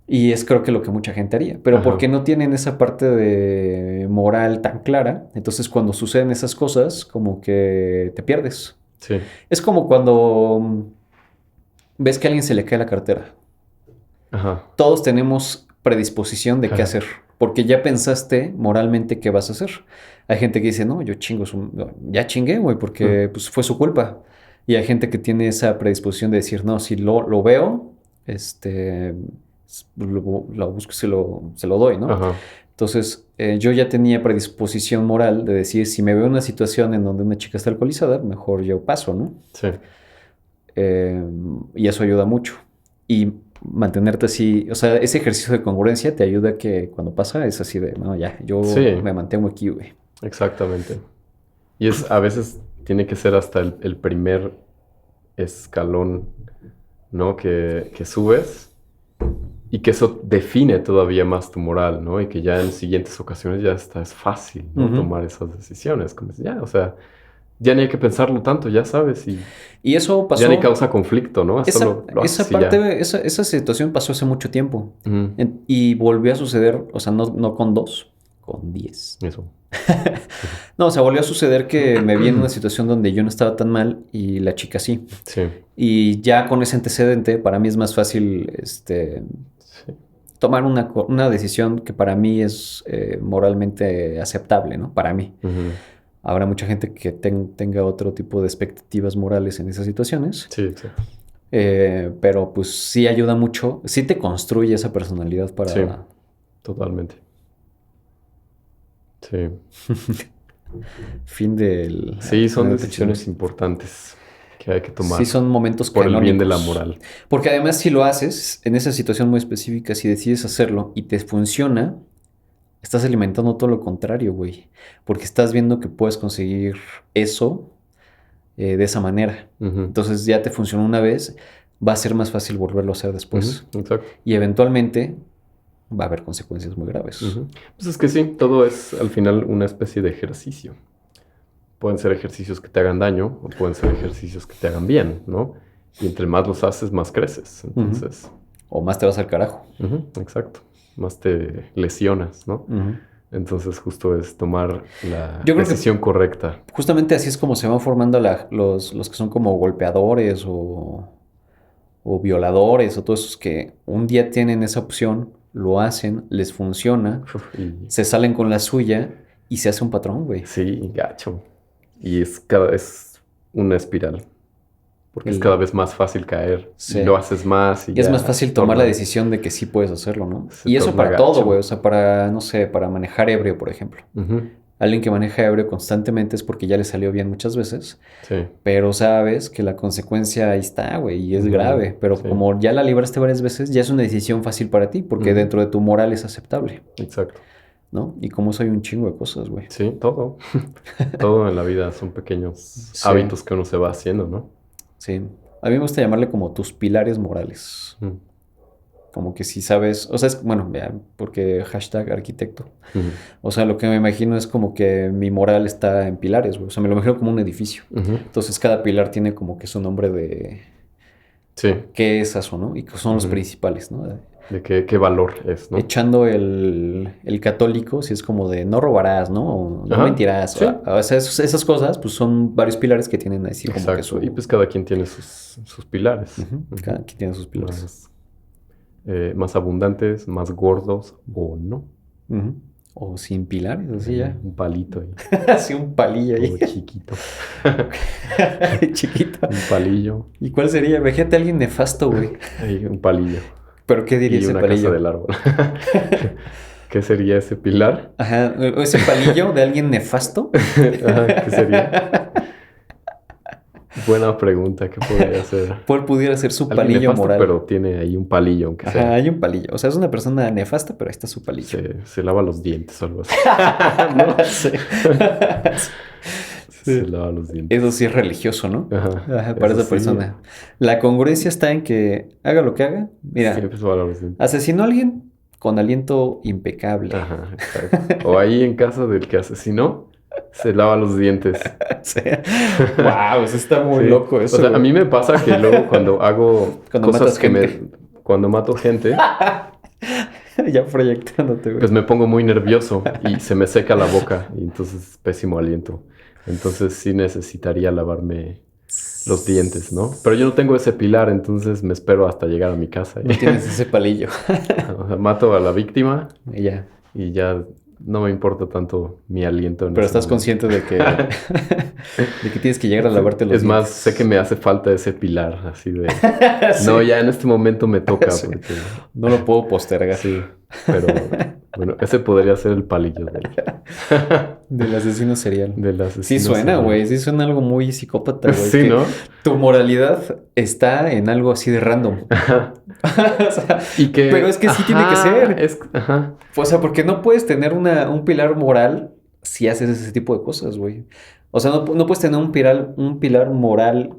Y es creo que lo que mucha gente haría, pero porque ajá, no tienen esa parte de moral tan clara, entonces cuando suceden esas cosas, como que te pierdes. sí, Es como cuando ves que a alguien se le cae la cartera. ajá, Todos tenemos predisposición de qué hacer, porque ya pensaste moralmente qué vas a hacer. Hay gente que dice, no, yo chingo, no, ya chingué, güey, porque pues, fue su culpa. Y hay gente que tiene esa predisposición de decir, no, si lo veo, este, lo busco y se lo doy, ¿no? Ajá. Entonces, yo ya tenía predisposición moral de decir, si me veo en una situación en donde una chica está alcoholizada, mejor yo paso, ¿no? Sí. Eh, y eso ayuda mucho. Y mantenerte así, o sea, ese ejercicio de congruencia te ayuda a que cuando pasa es así de, no, ya, yo Sí, me mantengo aquí, güey. exactamente. Y a veces tiene que ser hasta el primer escalón, ¿no? Que subes y que eso define todavía más tu moral, ¿no? Y que ya en siguientes ocasiones ya está, es fácil, ¿no? Ujú. Tomar esas decisiones. Como ya, o sea, ya ni hay que pensarlo tanto, ya sabes, y Y eso ya ni pasó, causa conflicto, ¿no? Eso lo esa haces y ya. parte, esa situación pasó hace mucho tiempo. Ujú. Y volvió a suceder, o sea, no con 2, con 10. Eso. No, o sea, volvió a suceder que me vi en una situación donde yo no estaba tan mal y la chica sí. Sí, Y ya con ese antecedente, para mí es más fácil sí. tomar una decisión que para mí es moralmente aceptable, ¿no? Para mí. Ujú. Habrá mucha gente que tenga otro tipo de expectativas morales en esas situaciones, Sí, exacto. pero pues sí ayuda mucho, sí te construye esa personalidad Sí, para... totalmente. Sí. Fin del... Sí, son final del chisme. decisiones importantes que hay que Sí tomar son momentos por el bien de la canónicos. moral. Porque además si lo haces en esa situación muy específica, si decides hacerlo y te funciona, estás alimentando todo lo contrario, güey. Porque estás viendo que puedes conseguir eso de esa manera. Ujú, Entonces ya te funcionó una vez, va a ser más fácil volverlo a hacer ujú, después. exacto. Y eventualmente va a haber consecuencias muy graves. Ujú. Pues es que sí, todo es al final una especie de ejercicio. Pueden ser ejercicios que te hagan daño o pueden ser ejercicios que te hagan bien, ¿no? Y entre más los haces, más creces. Ujú. Entonces, O más te vas al carajo. exacto. Más te lesionas, ¿no? Ujú. Entonces, justo es tomar la Yo creo que decisión correcta. justamente así es como se van formando los que son como golpeadores o violadores o todos esos que un día tienen esa opción, lo hacen, les funciona, Uf, y se salen con la suya y se hace un patrón, güey. sí, gacho. Y es una espiral. Porque es cada El, vez más fácil caer y lo se, haces más y y es más ya fácil tomar la torna, decisión de que sí puedes hacerlo, ¿no? se Y eso torna para todo, güey. gacho. O sea, para, no sé, para manejar ebrio, por ejemplo. Ujú, Alguien que maneja ebrio constantemente es porque ya le salió bien muchas veces, sí. pero sabes que la consecuencia ahí está, güey, y es Ujú, grave. Pero sí. como ya la libraste varias veces, ya es una decisión fácil para ti, porque Ujú, dentro de tu moral es aceptable, exacto. ¿no? Y como soy un chingo de cosas, güey. Sí, todo. Todo en la vida son pequeños Sí, hábitos que uno se va haciendo, ¿no? sí. A mí me gusta llamarle como tus pilares morales. Ujú, Como que si sabes, o sea, es, bueno, vean, porque hashtag arquitecto. ujú, O sea, lo que me imagino es como que mi moral está en pilares, güey. O sea, me lo imagino como un edificio. ujú. Entonces, cada pilar tiene como que su nombre de Sí. qué es eso, ¿no? Y que son los Ujú. principales, ¿no? De qué valor es, ¿no? Echando el católico, si es como de no robarás, ¿no? O no Ajá. mentirás. Sí. O sea, esas cosas, pues son varios pilares que tienen así como que Exacto. Y su... pues cada quien tiene sus pilares. Ujú, cada Ujú. quien tiene sus pilares. Más abundantes, más gordos o no. Ujú. O sin pilares, así Ahí, ya. un palito ahí, Así un palillo ahí. todo chiquito. Chiquito. Un palillo. ¿Y cuál sería? Imagínate a alguien nefasto, güey. Ahí, un palillo. ¿Pero qué diría Y ese una casa palillo? del árbol. ¿Qué sería ese pilar? Ajá, o ese palillo de alguien nefasto. Ajá, ¿qué sería? Buena pregunta, ¿qué podría ser? ¿Cuál pudiera ser su Alguien palillo nefasto, moral? pero tiene ahí un palillo, aunque Ajá, sea. hay un palillo. O sea, es una persona nefasta, pero ahí está su palillo. Se lava los dientes o algo así. ¿No? Sí. Se Sí. lava los dientes. Eso sí es religioso, ¿no? Ajá, Ajá, para eso esa sí. persona. La congruencia está en que haga lo que haga. Mira, Siempre se lava los dientes. asesinó a alguien con aliento impecable. Ajá, exacto. O ahí en casa del que asesinó, se lava los dientes. Sí. Wow, eso está muy Sí. loco O eso, sea, a mí güey. me pasa que luego cuando hago Cuando cosas matas que gente. Cuando mato gente, Ya proyectándote, güey. pues me pongo muy nervioso y se me seca la boca y entonces pésimo aliento. Entonces sí necesitaría lavarme los dientes, ¿no? Pero yo no tengo ese pilar, entonces me espero hasta llegar a mi casa. No tienes ese palillo. O sea, mato a la víctima Y ya. y ya no me importa tanto mi aliento en Pero ese estás momento. consciente de que, de que tienes que llegar a lavarte los Es más, dientes. sé que me hace falta ese pilar, así de, Sí. no, ya en este momento me toca, Sí. porque No lo puedo postergar. sí, pero bueno, ese podría ser el palillo Del asesino serial. del Sí asesino suena, serial. güey. Sí suena algo muy psicópata, güey. Sí, Que ¿no? tu moralidad está en algo así de random. O sea, Y pero que, es que sí tiene que ajá, ser. O sea, porque no puedes tener un pilar moral si haces ese tipo de cosas, güey. O sea, no puedes tener un pilar moral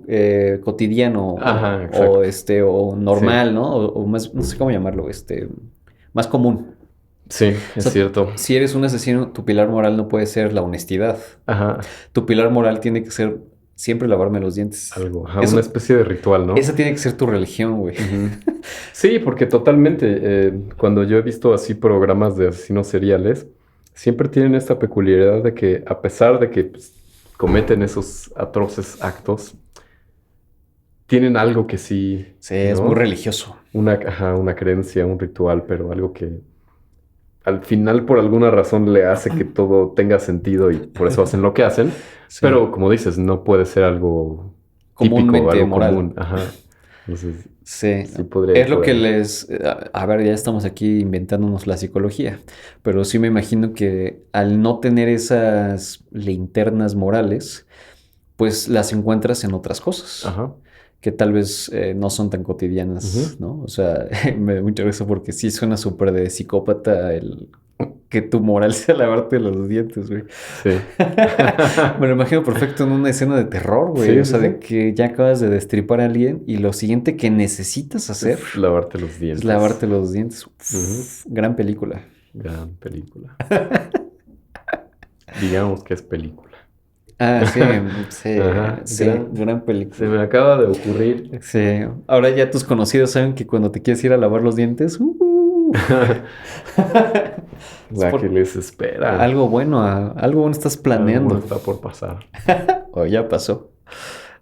cotidiano ajá, exacto. o Sí, normal, ¿no? O más, no sé cómo llamarlo, más común. sí, O es sea, cierto. si eres un asesino, tu pilar moral no puede ser la honestidad. Ajá, Tu pilar moral tiene que ser siempre lavarme los dientes. algo, ajá, una Eso, especie de ritual, esa ¿no? tiene que ser tu religión, güey. Ujú. Sí, porque totalmente, cuando yo he visto así programas de asesinos seriales, siempre tienen esta peculiaridad de que a pesar de que pues, cometen esos atroces actos, tienen algo que sí, Sí, es muy ¿no? religioso. Ajá, una creencia, un ritual, pero algo que al final por alguna razón le hace que todo tenga sentido y por eso hacen lo que hacen. Sí. Pero como dices, no puede ser algo típico, Comúnmente algo moral. común. Ajá. Entonces, Sí. sí podría ir Es lo por que ahí. a ver, ya estamos aquí inventándonos la psicología, pero sí me imagino que al no tener esas linternas morales, pues las encuentras en otras cosas, Ajá. que tal vez no son tan cotidianas, Ujú. ¿no? O sea, me da mucha risa porque sí suena súper de psicópata el que tu moral sea lavarte los dientes, güey. Sí. Me lo imagino perfecto en una escena de terror, güey. O Sí, sí, sea, de sí. que ya acabas de destripar a alguien y lo siguiente que necesitas hacer Es lavarte los es dientes. lavarte los dientes. Ujú. Uf, gran película. Gran película. Digamos que es película. Ah, sí, sí, Ajá. sí, gran Se película. me acaba de ocurrir. Sí, ahora ya tus conocidos saben que cuando te quieres ir a lavar los dientes, es La que por les espera. algo bueno estás Algo bueno planeando. está por pasar. O ya pasó.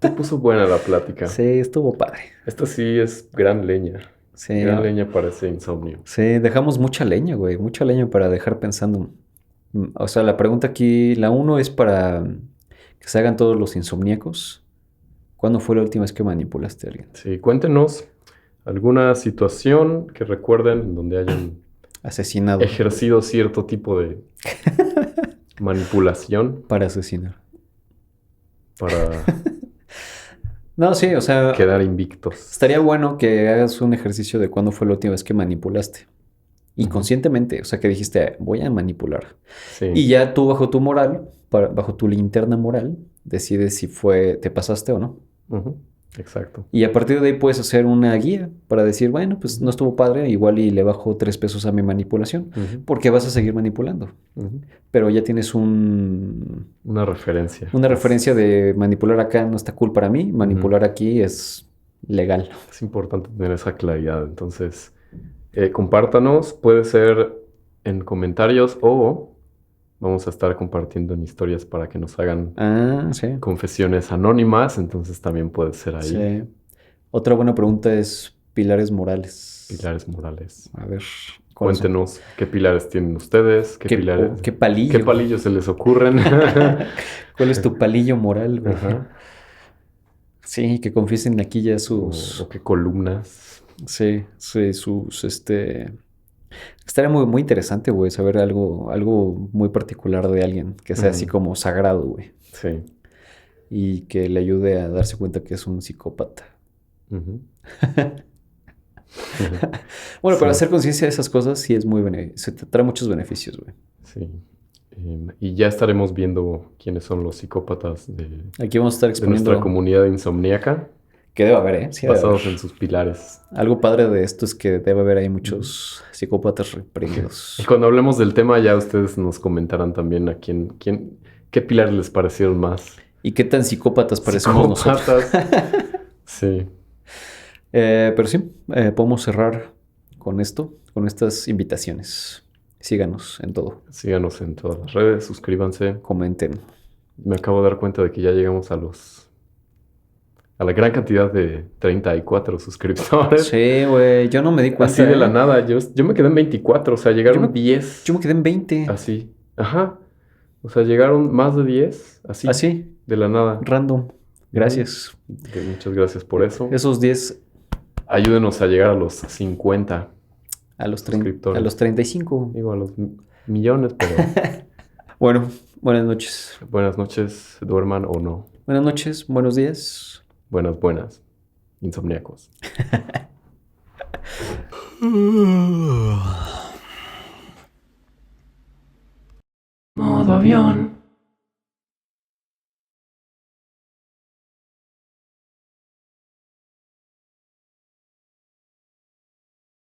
Se puso buena la plática. Sí, estuvo padre. Esta sí es gran leña. Sí, Gran leña para ese insomnio. sí, dejamos mucha leña, güey, mucha leña para dejar pensando. O sea, la pregunta aquí, la uno es para que se hagan todos los insomníacos. ¿Cuándo fue la última vez que manipulaste a alguien? Sí, cuéntenos alguna situación que recuerden en donde hayan Asesinado ejercido cierto tipo de manipulación para asesinar. para No, sí, o sea, quedar invictos. estaría bueno que hagas un ejercicio de cuándo fue la última vez que manipulaste. Y Ujú. conscientemente, o sea, que dijiste, voy a manipular. Y Sí, ya tú bajo tu moral, bajo tu linterna moral, decides si te pasaste o no. ujú, exacto. Y a partir de ahí puedes hacer una guía para decir, bueno, pues no Ujú, estuvo padre, igual y le bajo 3 pesos a mi manipulación, ujú, porque vas a seguir manipulando. ujú. Pero ya tienes Una referencia. una referencia de manipular acá no está cool para mí, Ujú. manipular aquí es legal. Es importante tener esa claridad. Entonces, compártanos, puede ser en comentarios o vamos a estar compartiendo en historias para que nos hagan Ah, sí, confesiones anónimas, entonces también puede ser ahí sí. Otra buena pregunta es pilares morales. pilares morales. A ver, ¿cuáles son? Cuéntenos qué pilares tienen ustedes, ¿Qué qué palillo? palillos se les ocurren. ¿Cuál es tu palillo moral, güey? Ajá. Sí, que confiesen aquí ya O qué columnas. sí, sí, estaría muy, muy interesante, güey, saber algo muy particular de alguien, que sea así Ujú, como sagrado, güey, sí. y que le ayude a darse cuenta que es un psicópata. Ujú. Bueno, pero Sí, hacer conciencia de esas cosas sí es se te trae muchos beneficios, güey. sí. Y ya estaremos viendo quiénes son los psicópatas Aquí vamos a estar de nuestra exponiendo comunidad insomníaca, que debe haber, ¿eh? Sí debe haber. basados en sus pilares. Algo padre de esto es que debe haber ahí Ujú. muchos psicópatas Y reprimidos. cuando hablemos del tema, ya ustedes nos comentarán también a qué pilares les parecieron más ¿Y qué tan psicópatas parecemos nosotros? psicópatas. Sí, Pero sí, podemos cerrar con esto, con estas invitaciones. Síganos en todo. síganos en todas las redes, suscríbanse. Comenten. Me acabo de dar cuenta de que ya llegamos a los a la gran cantidad de 34 suscriptores. Sí, güey, yo no me di cuenta. Así de la nada, yo me quedé en 24, o sea, llegaron 10. Yo me quedé en 20. Así, ajá. O sea, llegaron más de 10, así, Así, de la nada. random. Gracias. Muchas gracias por eso. Esos 10 Ayúdenos a llegar a los 50 a los suscriptores. 35. Digo, a los millones, pero Bueno, buenas noches. buenas noches, duerman o no. Buenas noches, buenos días. Buenas, insomníacos. Modo avión.